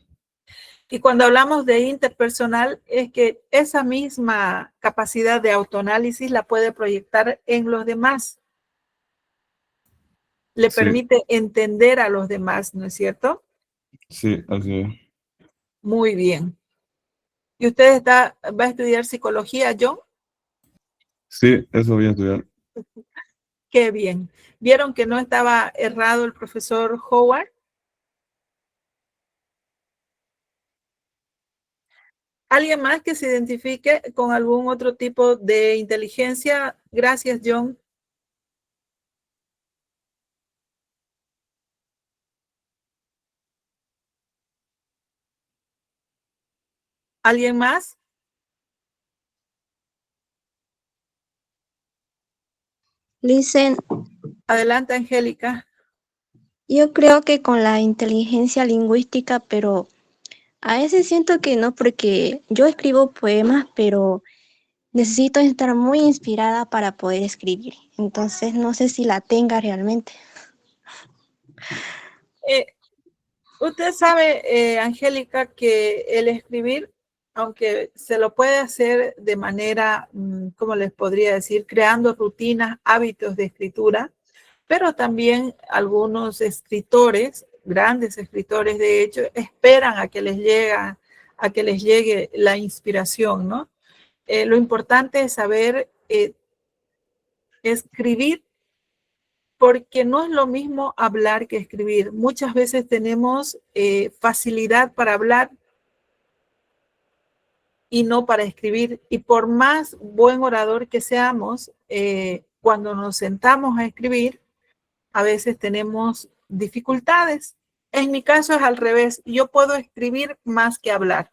Y cuando hablamos de interpersonal, es que esa misma capacidad de autoanálisis la puede proyectar en los demás. Le Sí, permite entender a los demás, ¿no es cierto? sí, así es. Muy bien. ¿Y usted va a estudiar psicología, John? Sí, eso voy a estudiar. Qué bien. ¿Vieron que no estaba errado el profesor Howard? ¿Alguien más que se identifique con algún otro tipo de inteligencia? Gracias, John. ¿Alguien más? Listen, Adelante, Angélica. yo creo que con la inteligencia lingüística, pero a veces siento que no, porque yo escribo poemas, pero necesito estar muy inspirada para poder escribir. Entonces no sé si la tenga realmente. Usted sabe, Angélica, que el escribir, aunque se lo puede hacer de manera, ¿cómo les podría decir? Creando rutinas, hábitos de escritura, pero también algunos escritores, grandes escritores de hecho, esperan a que les llegue la inspiración, ¿no? Lo importante es saber escribir, porque no es lo mismo hablar que escribir. Muchas veces tenemos facilidad para hablar y no para escribir. Y por más buen orador que seamos, cuando nos sentamos a escribir, a veces tenemos dificultades. En mi caso es al revés. Yo puedo escribir más que hablar.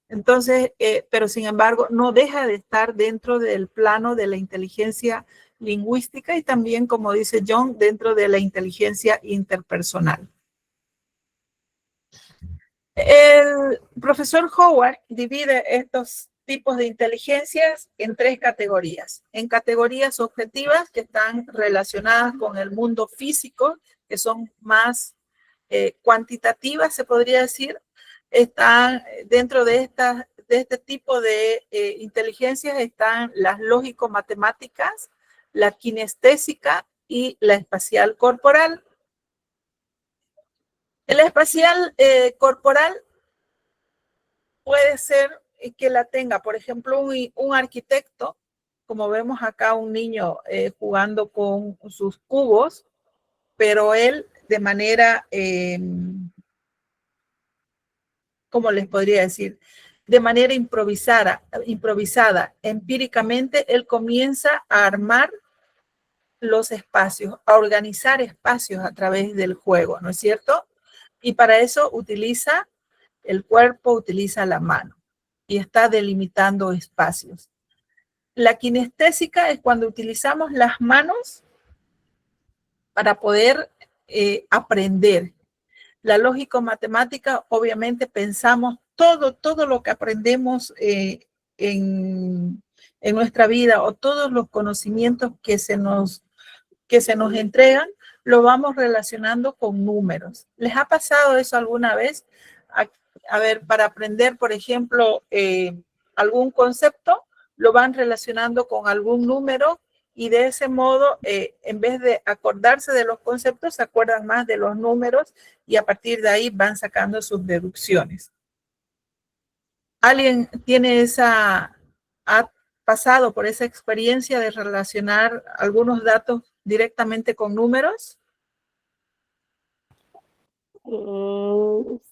Entonces, pero sin embargo, no deja de estar dentro del plano de la inteligencia lingüística y también, como dice John, dentro de la inteligencia interpersonal. El profesor Howard divide estos tipos de inteligencias en 3 categorías. En categorías objetivas, que están relacionadas con el mundo físico, que son más cuantitativas, se podría decir. Están dentro de este tipo de inteligencias están las lógico-matemáticas, la kinestésica y la espacial corporal. La espacial corporal puede ser que la tenga, por ejemplo, un arquitecto, como vemos acá un niño jugando con sus cubos, pero él de manera, ¿cómo les podría decir? De manera improvisada, empíricamente, él comienza a armar los espacios, a organizar espacios a través del juego, ¿no es cierto? Y para eso utiliza el cuerpo, utiliza la mano y está delimitando espacios. La kinestésica es cuando utilizamos las manos para poder aprender. La lógico-matemática, obviamente pensamos todo lo que aprendemos en nuestra vida o todos los conocimientos que se nos entregan, lo vamos relacionando con números. ¿Les ha pasado eso alguna vez? A ver, para aprender, por ejemplo, algún concepto, lo van relacionando con algún número y de ese modo, en vez de acordarse de los conceptos, se acuerdan más de los números y a partir de ahí van sacando sus deducciones. ¿Alguien ha pasado por esa experiencia de relacionar algunos datos directamente con números?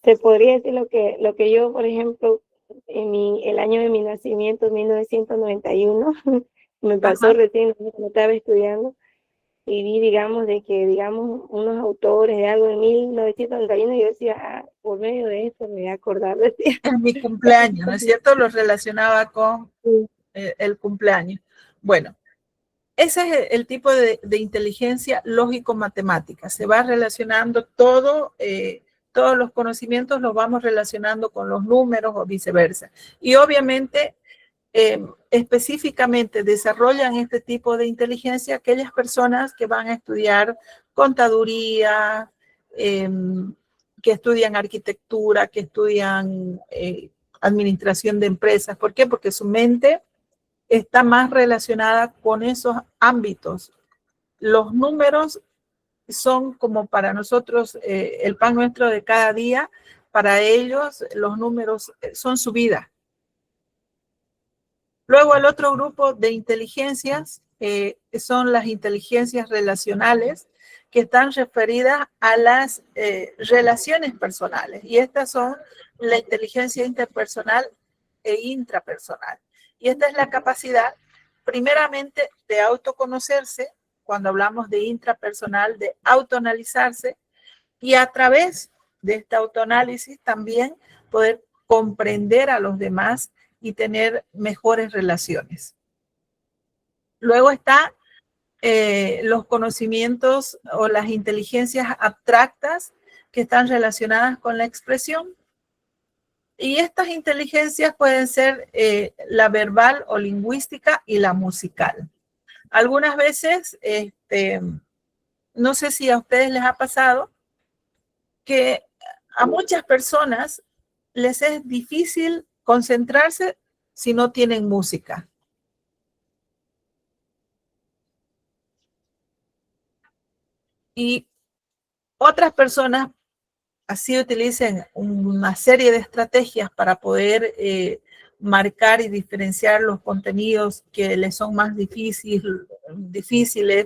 Se podría decir lo que yo, por ejemplo, el año de mi nacimiento, 1991, me pasó recién cuando estaba estudiando y vi, digamos, unos autores de algo en 1991 y yo decía, por medio de esto me voy a acordar de ti. En mi cumpleaños, ¿no es cierto? Lo relacionaba con el cumpleaños. Bueno, ese es el tipo de inteligencia lógico-matemática. Se va relacionando todos los conocimientos los vamos relacionando con los números o viceversa. Y obviamente, específicamente desarrollan este tipo de inteligencia aquellas personas que van a estudiar contaduría, que estudian arquitectura, que estudian administración de empresas. ¿Por qué? Porque su mente está más relacionada con esos ámbitos. Los números son como para nosotros el pan nuestro de cada día. Para ellos los números son su vida. Luego el otro grupo de inteligencias son las inteligencias relacionales, que están referidas a las relaciones personales. Y estas son la inteligencia interpersonal e intrapersonal. Y esta es la capacidad, primeramente, de autoconocerse, cuando hablamos de intrapersonal, de autoanalizarse, y a través de este autoanálisis también poder comprender a los demás y tener mejores relaciones. Luego está los conocimientos o las inteligencias abstractas que están relacionadas con la expresión. Y estas inteligencias pueden ser la verbal o lingüística y la musical. Algunas veces, no sé si a ustedes les ha pasado, que a muchas personas les es difícil concentrarse si no tienen música. Y otras personas así utilicen una serie de estrategias para poder marcar y diferenciar los contenidos que les son más difíciles,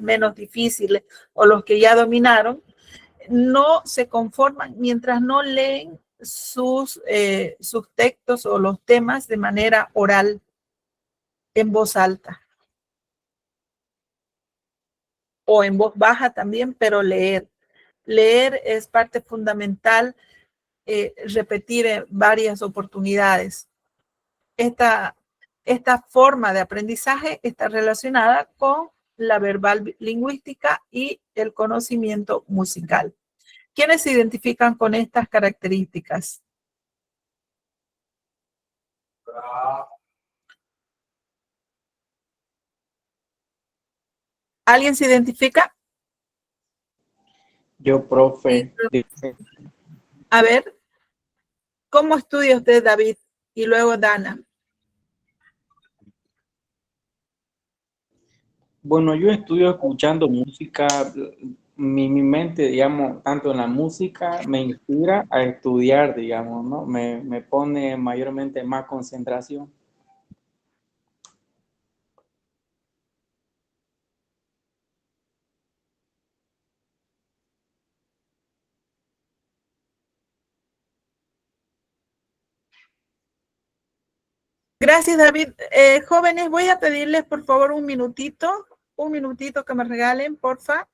menos difíciles, o los que ya dominaron, no se conforman mientras no leen sus textos o los temas de manera oral, en voz alta. O en voz baja también, pero leer. Leer es parte fundamental, repetir en varias oportunidades. Esta forma de aprendizaje está relacionada con la verbal lingüística y el conocimiento musical. ¿Quiénes se identifican con estas características? ¿Alguien se identifica? Yo, profe. A ver, ¿cómo estudia usted, David? Y luego Dana. Bueno, yo estudio escuchando música. Mi mente, digamos, tanto en la música me inspira a estudiar, digamos, ¿no? Me pone mayormente más concentración. Gracias, David. Jóvenes, voy a pedirles, por favor, un minutito que me regalen, porfa.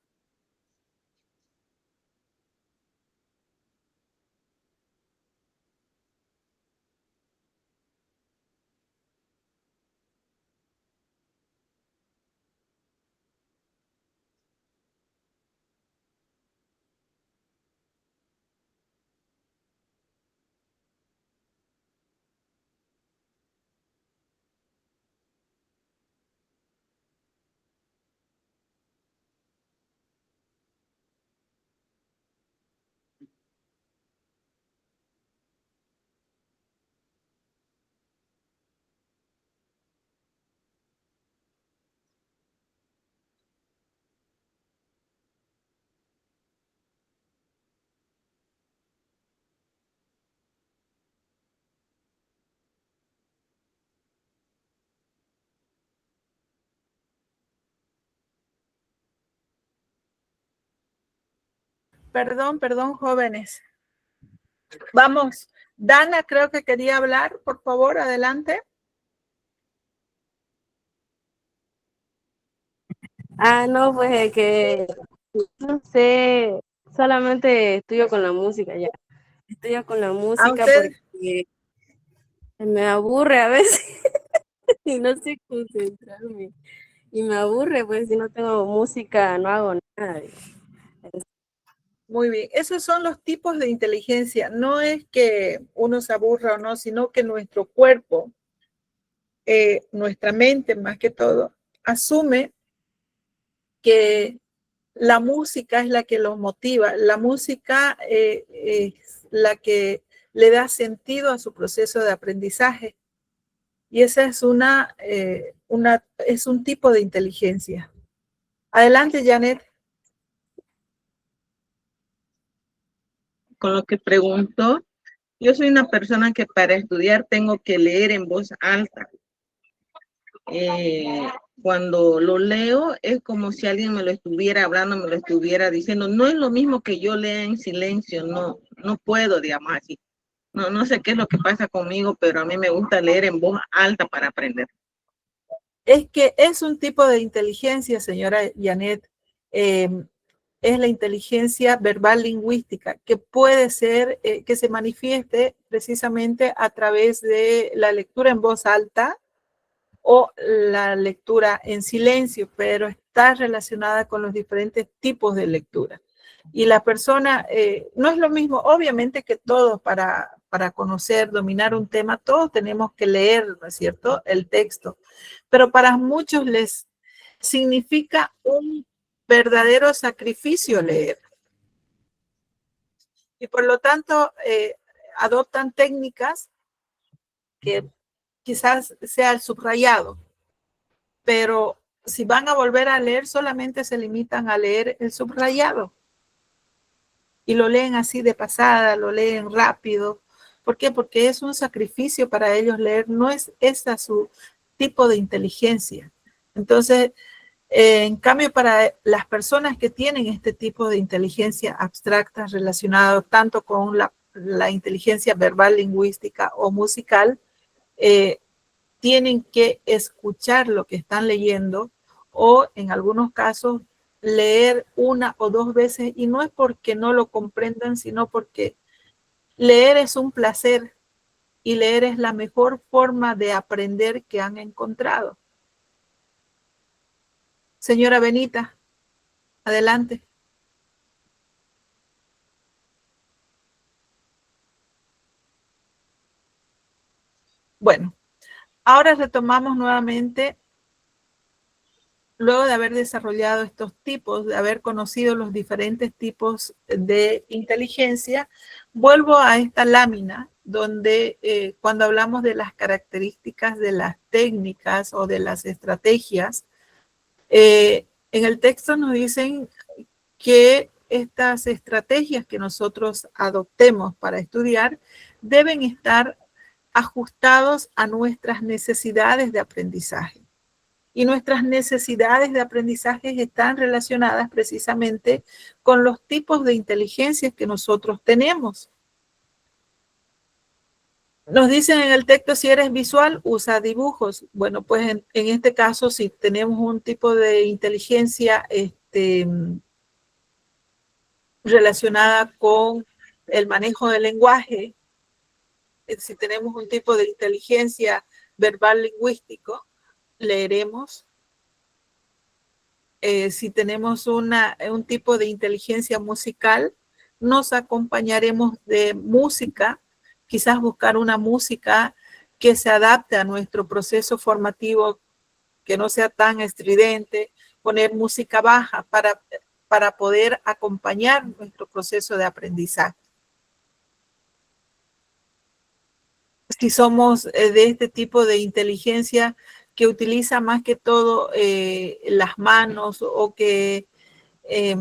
Perdón, jóvenes. Vamos, Dana creo que quería hablar, por favor, adelante. No, pues es que no sé, solamente estudio con la música ya. Estudio con la ¿A música usted? porque me aburre a veces y no sé concentrarme. Y me aburre, pues si no tengo música no hago nada. Muy bien, esos son los tipos de inteligencia. No es que uno se aburra o no, sino que nuestro cuerpo, nuestra mente más que todo, asume que la música es la que los motiva. La música es la que le da sentido a su proceso de aprendizaje. Y esa es es un tipo de inteligencia. Adelante, Janet. Con lo que preguntó, yo soy una persona que para estudiar tengo que leer en voz alta. Cuando lo leo es como si alguien me lo estuviera hablando, me lo estuviera diciendo. No es lo mismo que yo lea en silencio, no puedo, digamos así. No sé qué es lo que pasa conmigo, pero a mí me gusta leer en voz alta para aprender. Es que es un tipo de inteligencia, señora Janet, es la inteligencia verbal lingüística, que puede ser, que se manifieste precisamente a través de la lectura en voz alta o la lectura en silencio, pero está relacionada con los diferentes tipos de lectura. Y la persona, no es lo mismo, obviamente que todos para conocer, dominar un tema, todos tenemos que leer, ¿no es cierto?, el texto, pero para muchos les significa un verdadero sacrificio leer. Y por lo tanto, adoptan técnicas que quizás sea el subrayado, pero si van a volver a leer, solamente se limitan a leer el subrayado. Y lo leen así de pasada, lo leen rápido. ¿Por qué? Porque es un sacrificio para ellos leer, no es ese su tipo de inteligencia. Entonces, en cambio, para las personas que tienen este tipo de inteligencia abstracta relacionado tanto con la inteligencia verbal, lingüística o musical, tienen que escuchar lo que están leyendo o en algunos casos leer una o dos veces, y no es porque no lo comprendan, sino porque leer es un placer y leer es la mejor forma de aprender que han encontrado. Señora Benita, adelante. Bueno, ahora retomamos nuevamente luego de haber desarrollado estos tipos, de haber conocido los diferentes tipos de inteligencia, vuelvo a esta lámina donde cuando hablamos de las características de las técnicas o de las estrategias, en el texto nos dicen que estas estrategias que nosotros adoptemos para estudiar deben estar ajustados a nuestras necesidades de aprendizaje. Y nuestras necesidades de aprendizaje están relacionadas precisamente con los tipos de inteligencias que nosotros tenemos. Nos dicen en el texto, si eres visual, usa dibujos. Bueno, pues en este caso, si tenemos un tipo de inteligencia relacionada con el manejo del lenguaje, si tenemos un tipo de inteligencia verbal lingüístico, leeremos. Si tenemos un tipo de inteligencia musical, nos acompañaremos de música, quizás buscar una música que se adapte a nuestro proceso formativo, que no sea tan estridente, poner música baja para poder acompañar nuestro proceso de aprendizaje. Si somos de este tipo de inteligencia que utiliza más que todo las manos o que es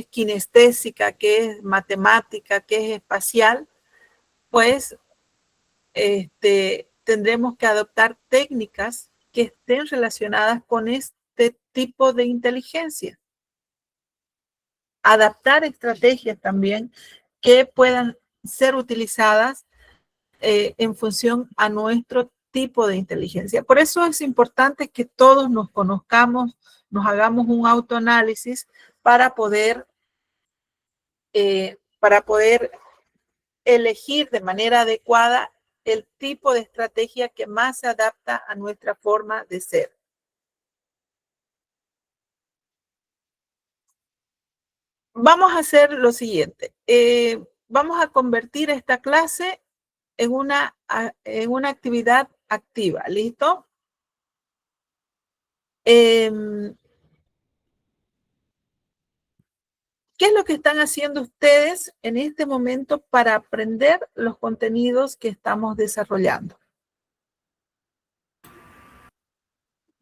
kinestésica, que es matemática, que es espacial, pues tendremos que adoptar técnicas que estén relacionadas con este tipo de inteligencia. Adaptar estrategias también que puedan ser utilizadas en función a nuestro tipo de inteligencia. Por eso es importante que todos nos conozcamos, nos hagamos un autoanálisis para poder elegir de manera adecuada el tipo de estrategia que más se adapta a nuestra forma de ser. Vamos a hacer lo siguiente. Vamos a convertir esta clase en una actividad activa. ¿Listo? ¿Qué es lo que están haciendo ustedes en este momento para aprender los contenidos que estamos desarrollando?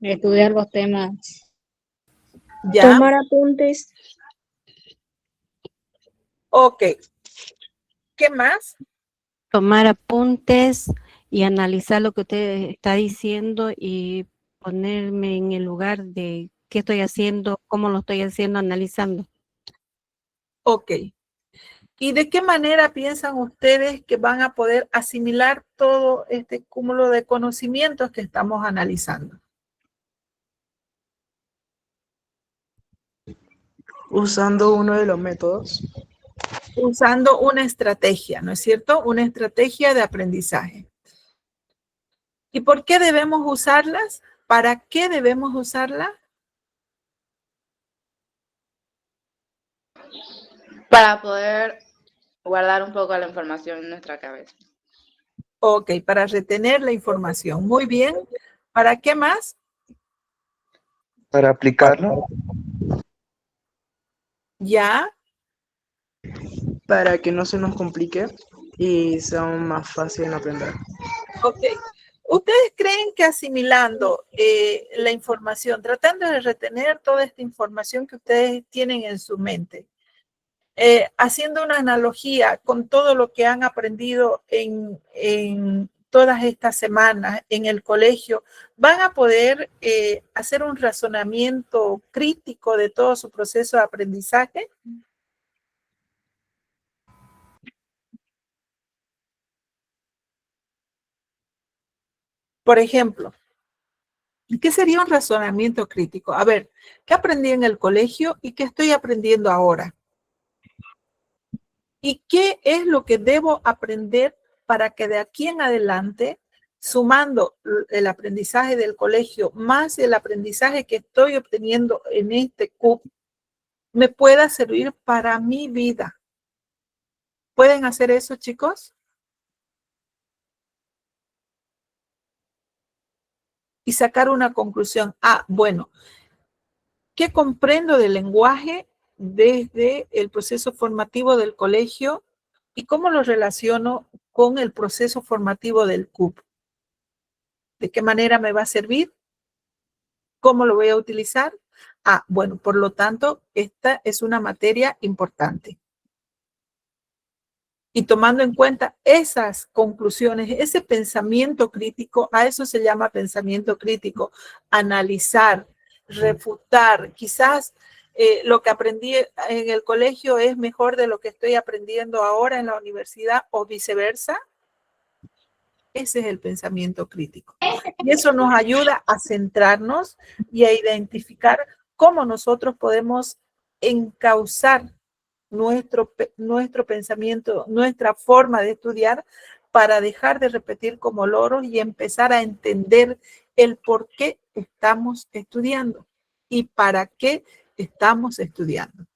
Estudiar los temas. ¿Ya? Tomar apuntes. Ok. ¿Qué más? Tomar apuntes y analizar lo que usted está diciendo y ponerme en el lugar de qué estoy haciendo, cómo lo estoy haciendo, analizando. Ok. ¿Y de qué manera piensan ustedes que van a poder asimilar todo este cúmulo de conocimientos que estamos analizando? Usando uno de los métodos. Usando una estrategia, ¿no es cierto? Una estrategia de aprendizaje. ¿Y por qué debemos usarlas? ¿Para qué debemos usarla? Para poder guardar un poco la información en nuestra cabeza. Ok, para retener la información. Muy bien. ¿Para qué más? Para aplicarlo. Ya. Para que no se nos complique y sea más fácil en aprender. Ok. ¿Ustedes creen que asimilando la información, tratando de retener toda esta información que ustedes tienen en su mente, haciendo una analogía con todo lo que han aprendido en todas estas semanas en el colegio, van a poder hacer un razonamiento crítico de todo su proceso de aprendizaje? Por ejemplo, ¿qué sería un razonamiento crítico? A ver, ¿qué aprendí en el colegio y qué estoy aprendiendo ahora? ¿Y qué es lo que debo aprender para que de aquí en adelante, sumando el aprendizaje del colegio más el aprendizaje que estoy obteniendo en este CUP, me pueda servir para mi vida? ¿Pueden hacer eso, chicos? y sacar una conclusión. Ah, bueno, ¿qué comprendo del lenguaje desde el proceso formativo del colegio y cómo lo relaciono con el proceso formativo del CUP? ¿De qué manera me va a servir? ¿Cómo lo voy a utilizar? Ah, bueno, por lo tanto, esta es una materia importante. Y tomando en cuenta esas conclusiones, ese pensamiento crítico, a eso se llama pensamiento crítico, analizar, refutar. Quizás lo que aprendí en el colegio es mejor de lo que estoy aprendiendo ahora en la universidad o viceversa. Ese es el pensamiento crítico. Y eso nos ayuda a centrarnos y a identificar cómo nosotros podemos encauzar nuestro pensamiento, nuestra forma de estudiar para dejar de repetir como loros y empezar a entender el por qué estamos estudiando y para qué estamos estudiando.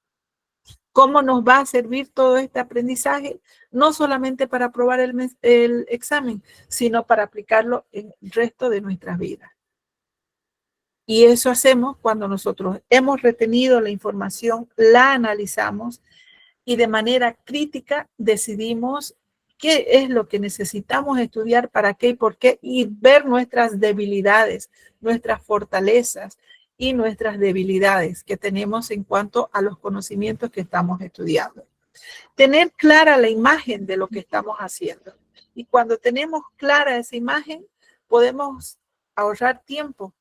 ¿Cómo nos va a servir todo este aprendizaje? No solamente para aprobar el examen, sino para aplicarlo en el resto de nuestras vidas. Y eso hacemos cuando nosotros hemos retenido la información, la analizamos y de manera crítica decidimos qué es lo que necesitamos estudiar, para qué y por qué, y ver nuestras debilidades, nuestras fortalezas y nuestras debilidades que tenemos en cuanto a los conocimientos que estamos estudiando. Tener clara la imagen de lo que estamos haciendo. Y cuando tenemos clara esa imagen, podemos ahorrar tiempo,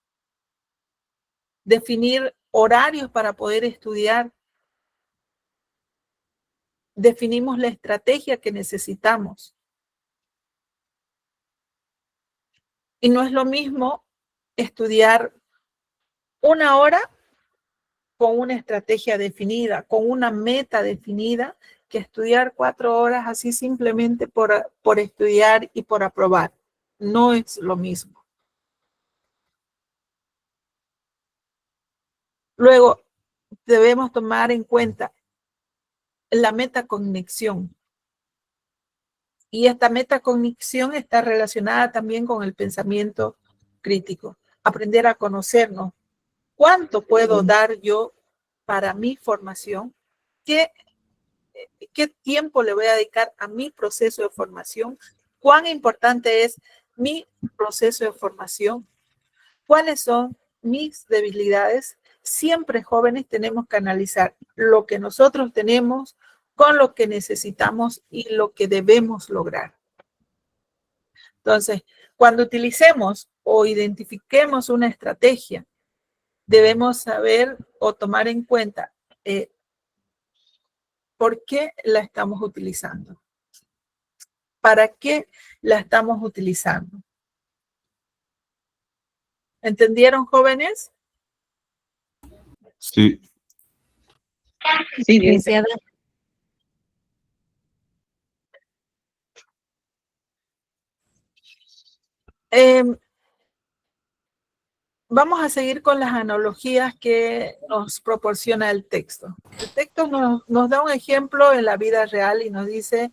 definir horarios para poder estudiar, definimos la estrategia que necesitamos. Y no es lo mismo estudiar 1 hora con una estrategia definida, con una meta definida, que estudiar 4 horas así simplemente por estudiar y por aprobar. No es lo mismo. Luego, debemos tomar en cuenta la metacognición. Y esta metacognición está relacionada también con el pensamiento crítico. Aprender a conocernos. ¿Cuánto puedo dar yo para mi formación? ¿Qué tiempo le voy a dedicar a mi proceso de formación? ¿Cuán importante es mi proceso de formación? ¿Cuáles son mis debilidades? Siempre, jóvenes, tenemos que analizar lo que nosotros tenemos con lo que necesitamos y lo que debemos lograr. Entonces, cuando utilicemos o identifiquemos una estrategia, debemos saber o tomar en cuenta por qué la estamos utilizando. ¿Para qué la estamos utilizando? ¿Entendieron, jóvenes? Sí. Sí, Licenciada. Vamos a seguir con las analogías que nos proporciona el texto. El texto nos da un ejemplo en la vida real y nos dice: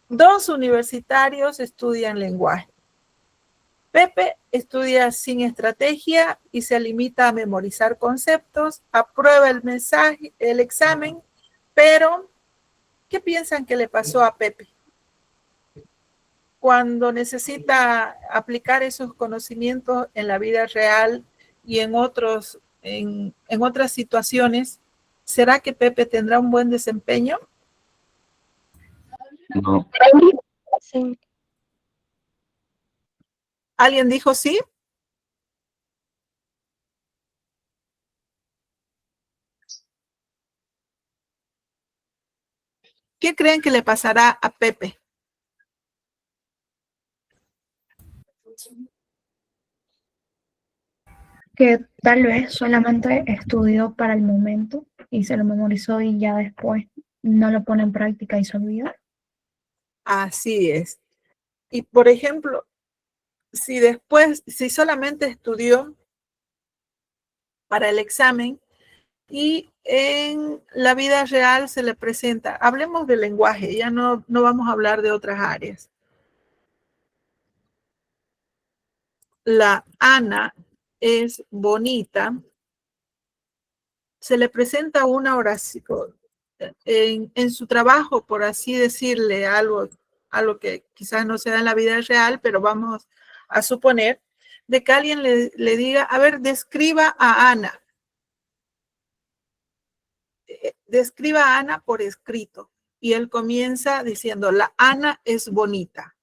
2 universitarios estudian lenguaje. Pepe estudia sin estrategia y se limita a memorizar conceptos, aprueba el examen, pero ¿qué piensan que le pasó a Pepe? Cuando necesita aplicar esos conocimientos en la vida real y en otras situaciones, ¿será que Pepe tendrá un buen desempeño? No. Sí. ¿Alguien dijo sí? ¿Qué creen que le pasará a Pepe? Que tal vez solamente estudió para el momento y se lo memorizó y ya después no lo pone en práctica y se olvida. Así es. Y por ejemplo, si solamente estudió para el examen y en la vida real se le presenta, hablemos del lenguaje, ya no vamos a hablar de otras áreas. La Ana es bonita, se le presenta una oración en su trabajo, por así decirle, algo que quizás no se da en la vida real, pero vamos a suponer, de que alguien le diga, a ver, describa a Ana. Describa a Ana por escrito. Y él comienza diciendo, la Ana es bonita.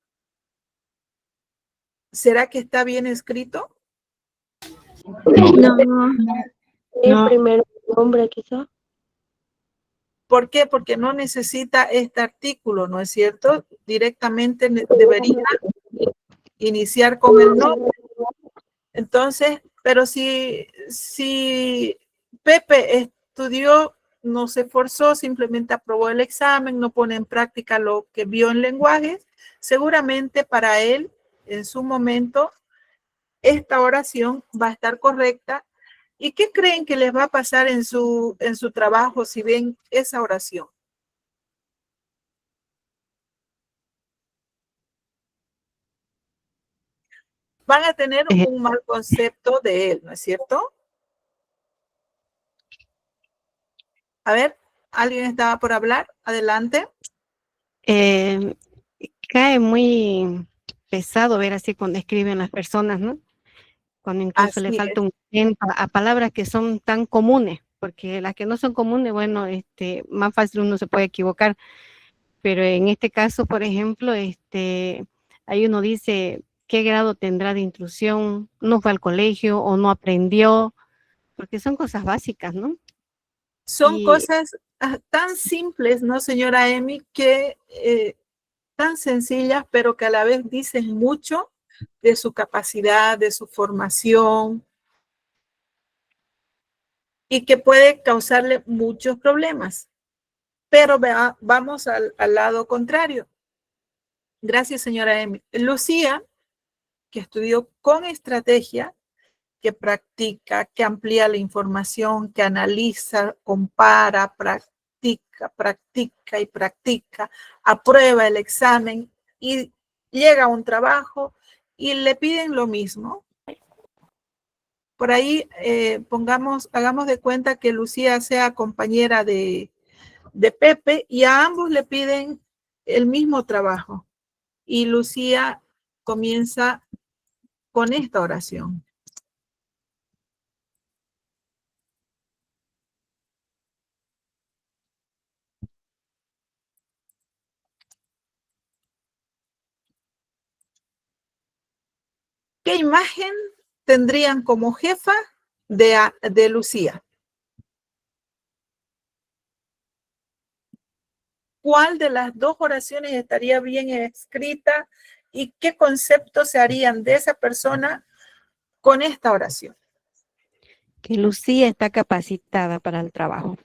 ¿Será que está bien escrito? No. El primer nombre, quizá. ¿Por qué? Porque no necesita este artículo, ¿no es cierto? Directamente debería iniciar con el nombre. Entonces, pero si Pepe estudió, no se esforzó, simplemente aprobó el examen, no pone en práctica lo que vio en lenguajes, seguramente para él, en su momento, esta oración va a estar correcta. ¿Y qué creen que les va a pasar en su trabajo si ven esa oración? Van a tener un mal concepto de él, ¿no es cierto? A ver, ¿alguien estaba por hablar? Adelante. Cae muy pesado ver así cuando escriben las personas, ¿no? Cuando incluso le Así falta es. un tiempo a palabras que son tan comunes, porque las que no son comunes, bueno, más fácil uno se puede equivocar, pero en este caso, por ejemplo, ahí uno dice qué grado tendrá de intrusión, no fue al colegio o no aprendió, porque son cosas básicas, ¿no? Son cosas tan simples, ¿no, señora Emi? Que tan sencillas, pero que a la vez dicen mucho de su capacidad, de su formación, y que puede causarle muchos problemas. Pero vamos al lado contrario. Gracias, señora Emi. Lucía, que estudió con estrategia, que practica, que amplía la información, que analiza, compara, practica y practica, aprueba el examen y llega a un trabajo y le piden lo mismo. Por ahí hagamos de cuenta que Lucía sea compañera de Pepe y a ambos le piden el mismo trabajo. Y Lucía comienza con esta oración. ¿Qué imagen tendrían como jefa de Lucía? ¿Cuál de las dos oraciones estaría bien escrita y qué conceptos se harían de esa persona con esta oración? Que Lucía está capacitada para el trabajo.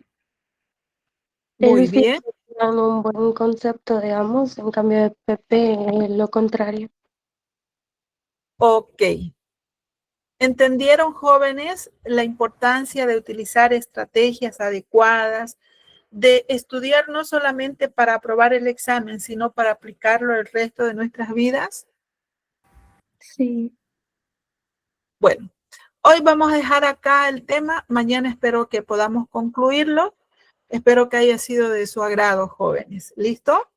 Muy Eso sí bien. es un buen concepto, digamos, en cambio de Pepe, lo contrario. Ok. ¿Entendieron, jóvenes, la importancia de utilizar estrategias adecuadas, de estudiar no solamente para aprobar el examen, sino para aplicarlo el resto de nuestras vidas? Sí. Bueno, hoy vamos a dejar acá el tema. Mañana espero que podamos concluirlo. Espero que haya sido de su agrado, jóvenes. ¿Listo?